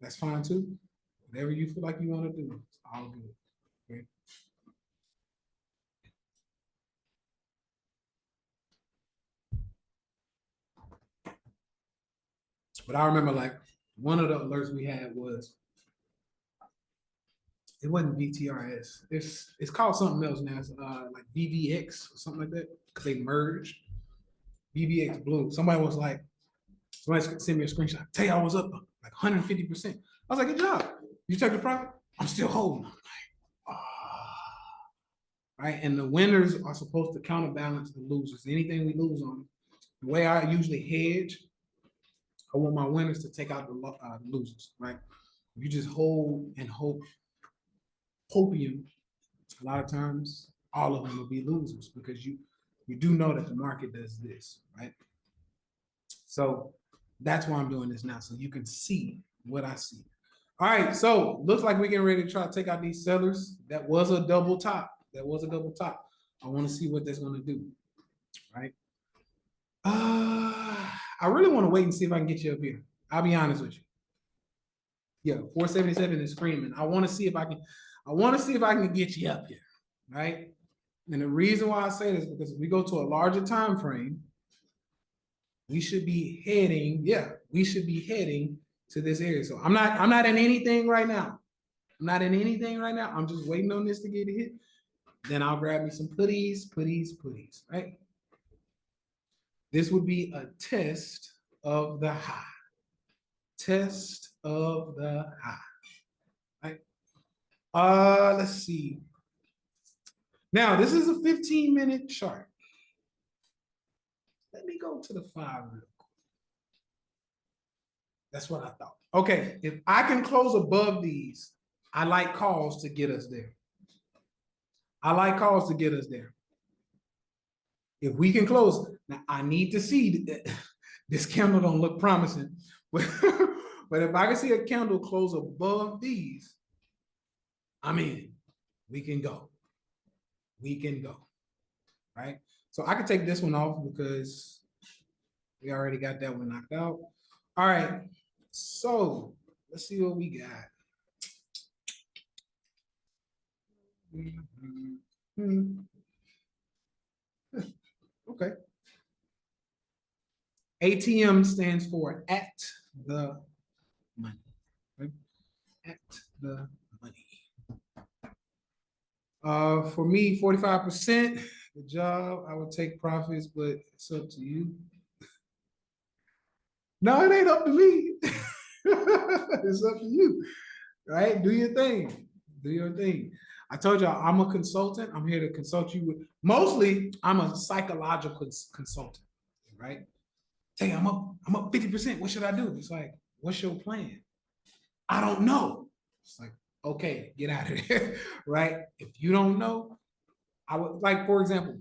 That's fine too. Whatever you feel like you want to do, it's all good. Okay. But I remember like one of the alerts we had was, it wasn't VTRS. It's called something else now. It's like VVX or something like that, because they merged. VVX Blue. Somebody sent me a screenshot. Tell you I was up like 150%. I was like, good job. You took the profit? I'm still holding. I'm like, right. And the winners are supposed to counterbalance the losers. Anything we lose on. The way I usually hedge, I want my winners to take out the losers, right? You just hold and hopium, a lot of times all of them will be losers, because you do know that the market does this, right? So that's why I'm doing this now, so you can see what I see. All right, so looks like we're getting ready to try to take out these sellers. That was a double top. I want to see what that's going to do, right? I really want to wait and see if I can get you up here. I'll be honest with you. Yeah, 477 is screaming. I want to see if I can get you up here, right? And the reason why I say this is because if we go to a larger time frame, we should be heading to this area. So I'm not in anything right now. I'm just waiting on this to get hit. Then I'll grab me some putties, right? This would be a test of the high. Right? Let's see. Now, this is a 15-minute chart. Let me go to the 5 real quick. That's what I thought. Okay, if I can close above these, I like calls to get us there. If we can close, now I need to see that this candle don't look promising, but if I can see a candle close above these, I mean, we can go. right? So I could take this one off because we already got that one knocked out. All right, so let's see what we got. Okay. ATM stands for at the money. Right? At the money. For me, 45%. The job, I would take profits, but it's up to you. No, it ain't up to me. It's up to you, right? Do your thing. Do your thing. I told y'all I'm a consultant. I'm here to consult you with. Mostly, I'm a psychological consultant, right? Hey, I'm up 50%. What should I do? It's like, what's your plan? I don't know. It's like, okay, get out of there, right? If you don't know, I would like, for example,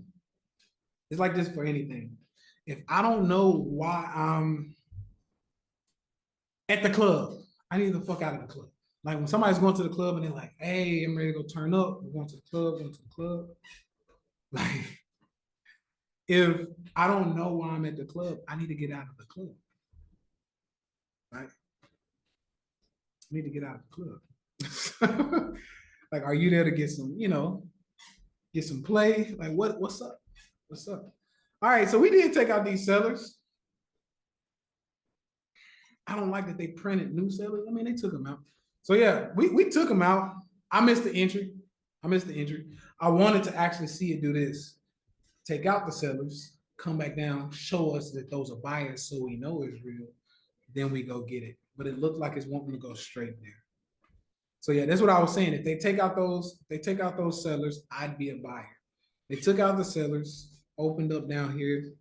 it's like this for anything. If I don't know why I'm at the club, I need to fuck out of the club. Like when somebody's going to the club and they're like, hey, I'm ready to go turn up. We're going to the club, going to the club. Like, if I don't know why I'm at the club, I need to get out of the club. Right? I need to get out of the club. Like, are you there to get some, get some play? Like, what's up? What's up? All right, so we did take out these sellers. I don't like that they printed new sellers. I mean, they took them out. So yeah, we took them out. I missed the entry. I wanted to actually see it do this. Take out the sellers, come back down, show us that those are buyers so we know it's real. Then we go get it. But it looked like it's wanting to go straight there. So yeah, that's what I was saying. If they take out those sellers, I'd be a buyer. They took out the sellers, opened up down here,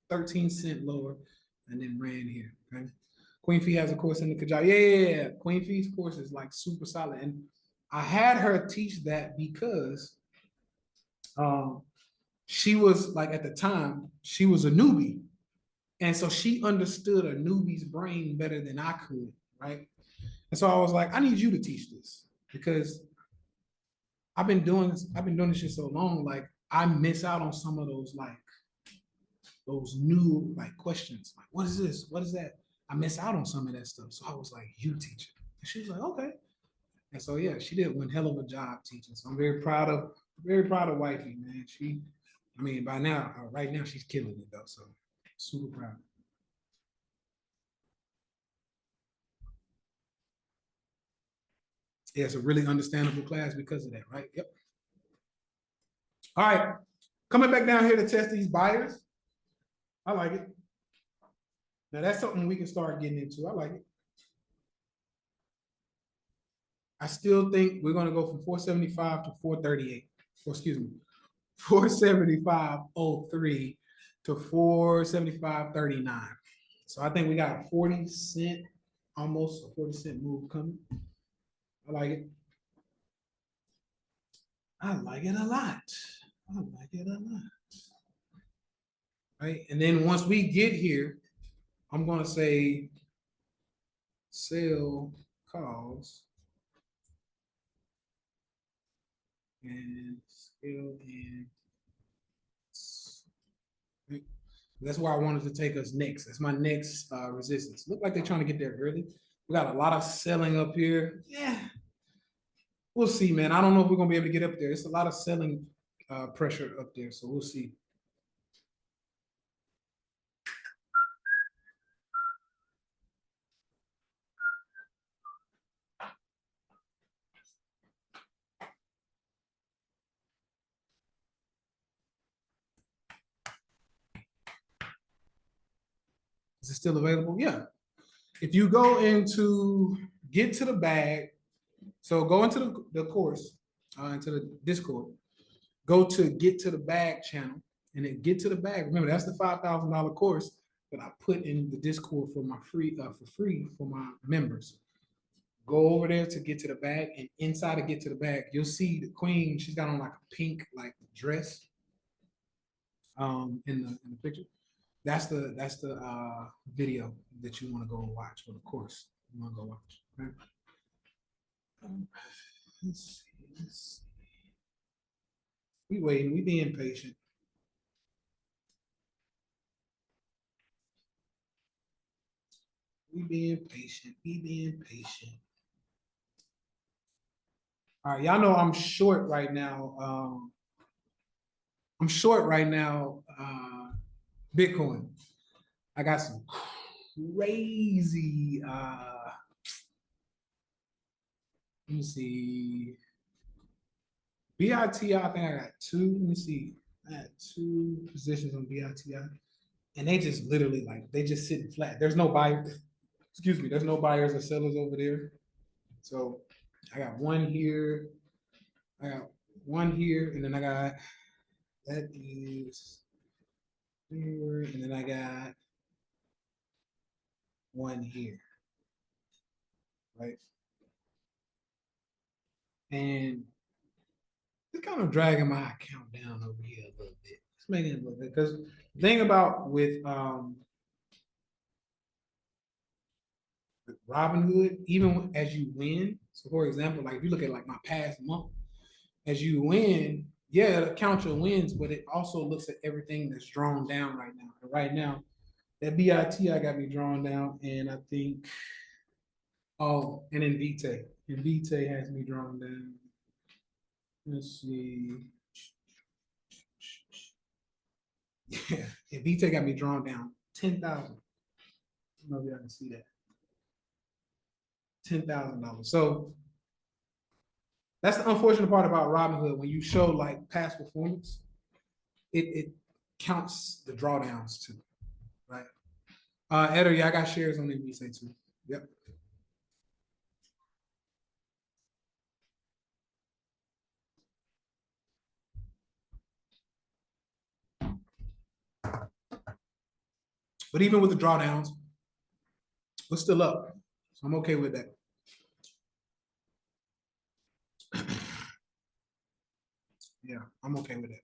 13 cents lower, and then ran here. Okay. Queen Fee has a course in the Kajabi. Yeah. Queen Fee's course is like super solid. And I had her teach that because she was like at the time, she was a newbie. And so she understood a newbie's brain better than I could, right? And so I was like, I need you to teach this because I've been doing this shit so long, like I miss out on some of those those new questions. Like, what is this? What is that? I miss out on some of that stuff. So I was like, you teach it. And she was like, okay. And so yeah, she did one hell of a job teaching. So I'm very proud of wifey, man. I mean, by now, right now she's killing it though. So super proud. Yeah, it's a really understandable class because of that, right? Yep. All right. Coming back down here to test these buyers. I like it. Now that's something we can start getting into. I like it. I still think we're going to go from 475 to 438. Or excuse me, 475.03 to 475.39. So I think we got a 40 cent, almost a 40 cent move coming. I like it. I like it a lot. I like it a lot. Right. And then once we get here, I'm going to say sell calls and scale in. Right? That's where I wanted to take us next. That's my next resistance. Look like they're trying to get there early. We got a lot of selling up here. Yeah, we'll see, man. I don't know if we're gonna be able to get up there. It's a lot of selling pressure up there, so we'll see. Is it still available? Yeah. If you go into get to the bag, so go into the course, into the Discord, go to get to the bag channel, and then get to the bag. Remember, that's the $5,000 course that I put in the Discord for my free for my members. Go over there to get to the bag, and inside of get to the bag, you'll see the queen. She's got on like a pink dress in the picture. That's the video that you want to go and watch, or the course you want to go watch. Right? Let's see. We waiting, we being patient. We being patient, we being patient. All right, y'all know I'm short right now. I'm short right now, Bitcoin. I got some crazy, let me see. BITI, I think I got two. Let me see. I had two positions on BITI. And they just literally like they just sitting flat. There's no buyer, excuse me, there's no buyers or sellers over there. So I got one here, I got one here, and then I got that is here, and then I got one here, right? And it's kind of dragging my account down over here a little bit. It's making it a little bit because the thing about with Robinhood, even as you win, so for example, like if you look at like my past month, as you win, yeah, it'll count your wins, but it also looks at everything that's drawn down right now. And right now, that BITI got me drawn down, and I think, oh, and Invite has me drawn down. Let's see. Yeah, Invite got me drawn down 10,000. I don't know if y'all can see that. $10,000. So that's the unfortunate part about Robinhood. When you show like past performance, it counts the drawdowns too, right? Eder, yeah, I got shares on Invite too. Yep. But even with the drawdowns, we're still up. So I'm okay with that. Yeah, I'm okay with that.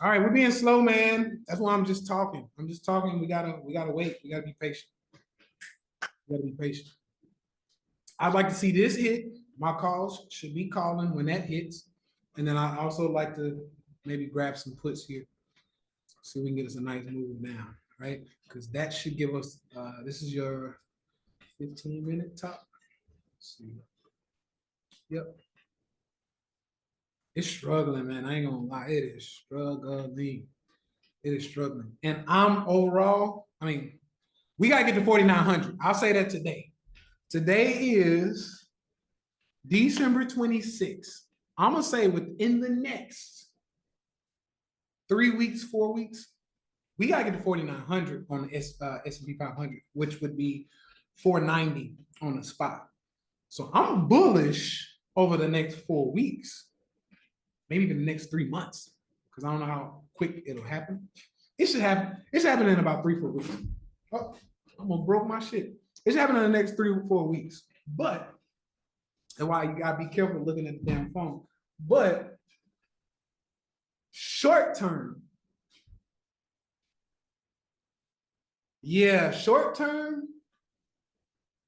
All right, we're being slow, man. That's why I'm just talking. I'm just talking. We gotta wait. We gotta be patient. We gotta be patient. I'd like to see this hit. My calls should be calling when that hits. And then I also like to maybe grab some puts here. So we can get us a nice move now, right? Because that should give us this is your 15-minute top. Let's see. Yep. It's struggling, man. I ain't gonna lie. It is struggling. It is struggling. And I'm overall, I mean, we gotta get to 4,900. I'll say that today. Today is December 26th. I'm gonna say within the next 3 weeks, 4 weeks, we gotta get to 4,900 on the S&P 500, which would be 490 on the spot. So I'm bullish over the next 4 weeks, maybe even the next 3 months, because I don't know how quick it'll happen. It should happen. It's happening in about 3-4 weeks. Oh, I'm gonna broke my shit. It's happening in the next 3 or 4 weeks. But and why you gotta be careful looking at the damn phone. But short term, yeah, short term,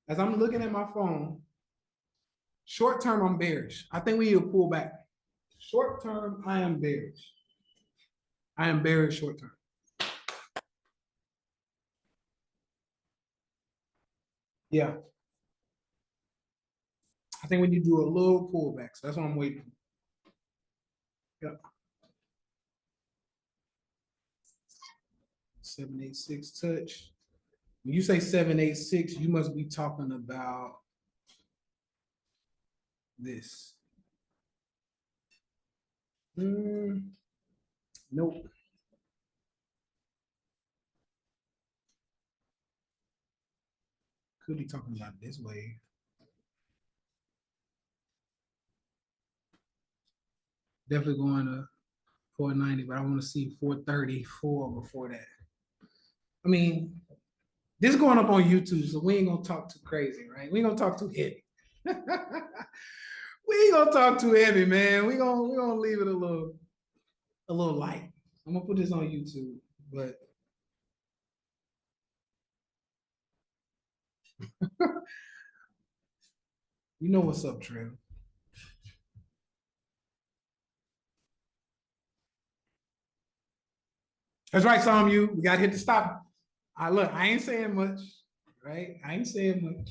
as I'm looking at my phone, short term, I'm bearish. I think we need to pull back. Short term, I am bearish. I am bearish short term. Yeah. I think we need to do a little pullback. So that's what I'm waiting for. Yep. 786 touch. When you say 786, you must be talking about this. Nope. Could be talking about this wave. Definitely going to 490, but I want to see 434 before that. I mean, this is going up on YouTube, so we ain't gonna talk too crazy, right? We ain't gonna talk too heavy. We ain't gonna talk too heavy, man. We gonna leave it a little light. I'm gonna put this on YouTube, but you know what's up, Trev. That's right, some of you. We got to hit the stop. I ain't saying much, right? I ain't saying much.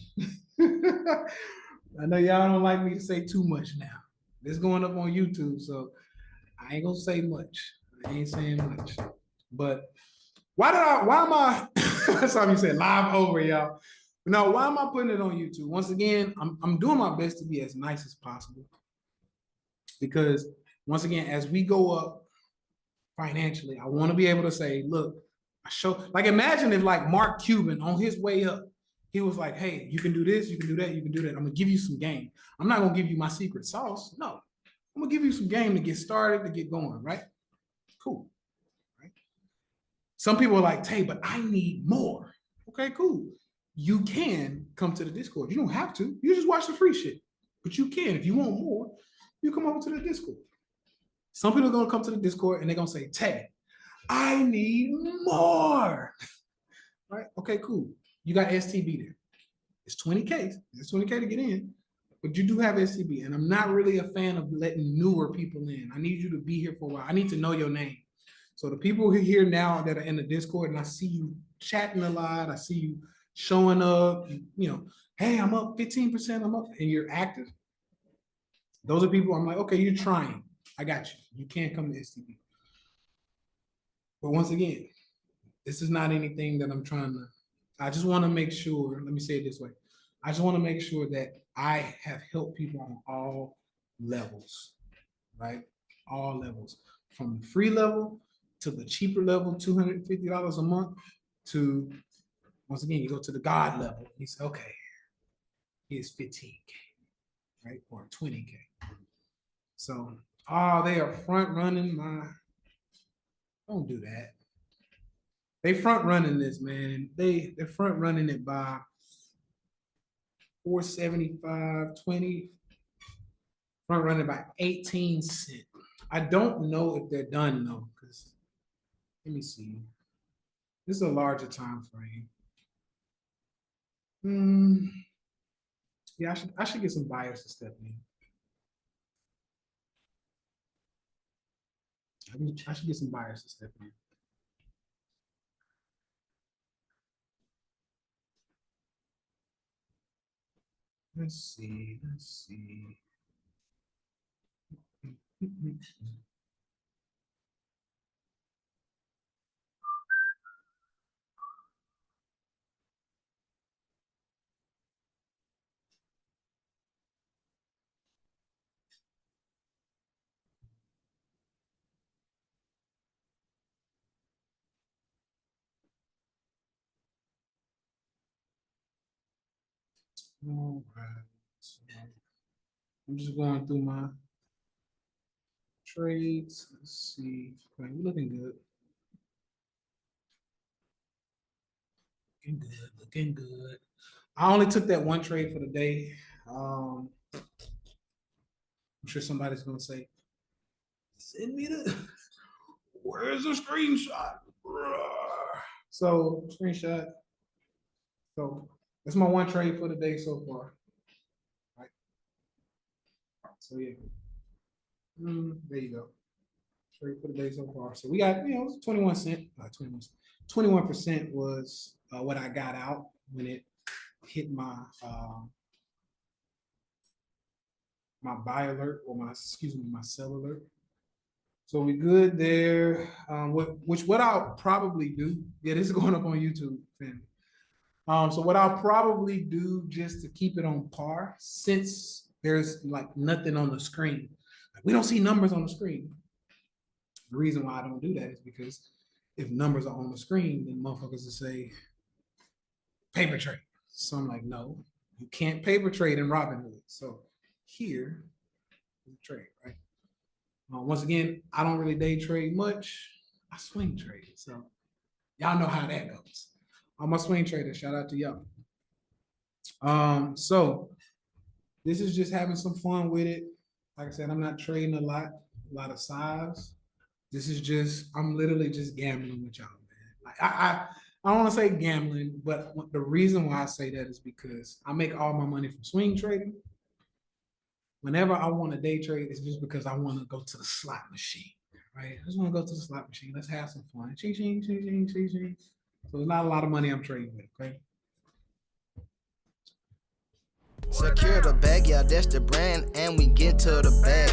I know y'all don't like me to say too much now. This going up on YouTube, so I ain't gonna say much. I ain't saying much. But why am I something you said live over, y'all? No, why am I putting it on YouTube? Once again, I'm doing my best to be as nice as possible. Because once again, as we go up financially, I want to be able to say, look, I show, like, imagine if like Mark Cuban on his way up, he was like, hey, you can do this, you can do that, you can do that. I'm gonna give you some game. I'm not gonna give you my secret sauce. No, I'm gonna give you some game to get started, to get going, right? Cool. Right? Some people are like, Tay, but I need more. Okay, cool. You can come to the Discord. You don't have to. You just watch the free shit. But you can. If you want more, you come over to the Discord. Some people are gonna come to the Discord and they're gonna say, Tay, I need more. Right? Okay, cool. You got STB there. It's 20K. It's 20K to get in, but you do have STB. And I'm not really a fan of letting newer people in. I need you to be here for a while. I need to know your name. So the people who are here now that are in the Discord, and I see you chatting a lot, I see you showing up, you know, hey, I'm up 15%, I'm up, and you're active. Those are people I'm like, okay, you're trying. I got you. You can't come to STB. But once again, this is not anything that I'm trying to, I just want to make sure, let me say it this way. I just want to make sure that I have helped people on all levels, right? All levels, from the free level to the cheaper level, $250 a month, to, once again, you go to the God level. He said, okay, here's 15K, right? Or 20K. So, they are front running my, don't do that. They front running this, man. They're front running it by 475, 20, front running by 18 cents. I don't know if they're done though, because let me see. This is a larger time frame. Yeah, I should get some buyers to step in. I should get some buyers to step in. Let's see. All right. So I'm just going through my trades. Let's see. Okay, we're looking good. Looking good. I only took that one trade for the day. I'm sure somebody's gonna say, send me the where's the screenshot? So screenshot. So that's my one trade for the day so far. Right. So yeah. There you go. Trade for the day so far. So we got, 21 cent, 21% was what I got out when it hit my my buy alert, or my sell alert. So we good there. What I'll probably do, yeah, this is going up on YouTube, family. So what I'll probably do, just to keep it on par, since there's like nothing on the screen, like we don't see numbers on the screen. The reason why I don't do that is because if numbers are on the screen, then motherfuckers will say paper trade. So I'm like, no, you can't paper trade in Robinhood. So here is a trade, right? Once again, I don't really day trade much. I swing trade. So y'all know how that goes. I'm a swing trader. Shout out to y'all. So this is just having some fun with it. Like I said, I'm not trading a lot of size. This is just, I'm literally just gambling with y'all, man. Like I don't want to say gambling, but the reason why I say that is because I make all my money from swing trading. Whenever I want to day trade, it's just because I want to go to the slot machine, right? I just want to go to the slot machine. Let's have some fun. Ching, ching, ching, ching, ching, ching. So it's not a lot of money I'm trading with, okay? Secure the bag, yeah, that's the brand, and we get to the bag.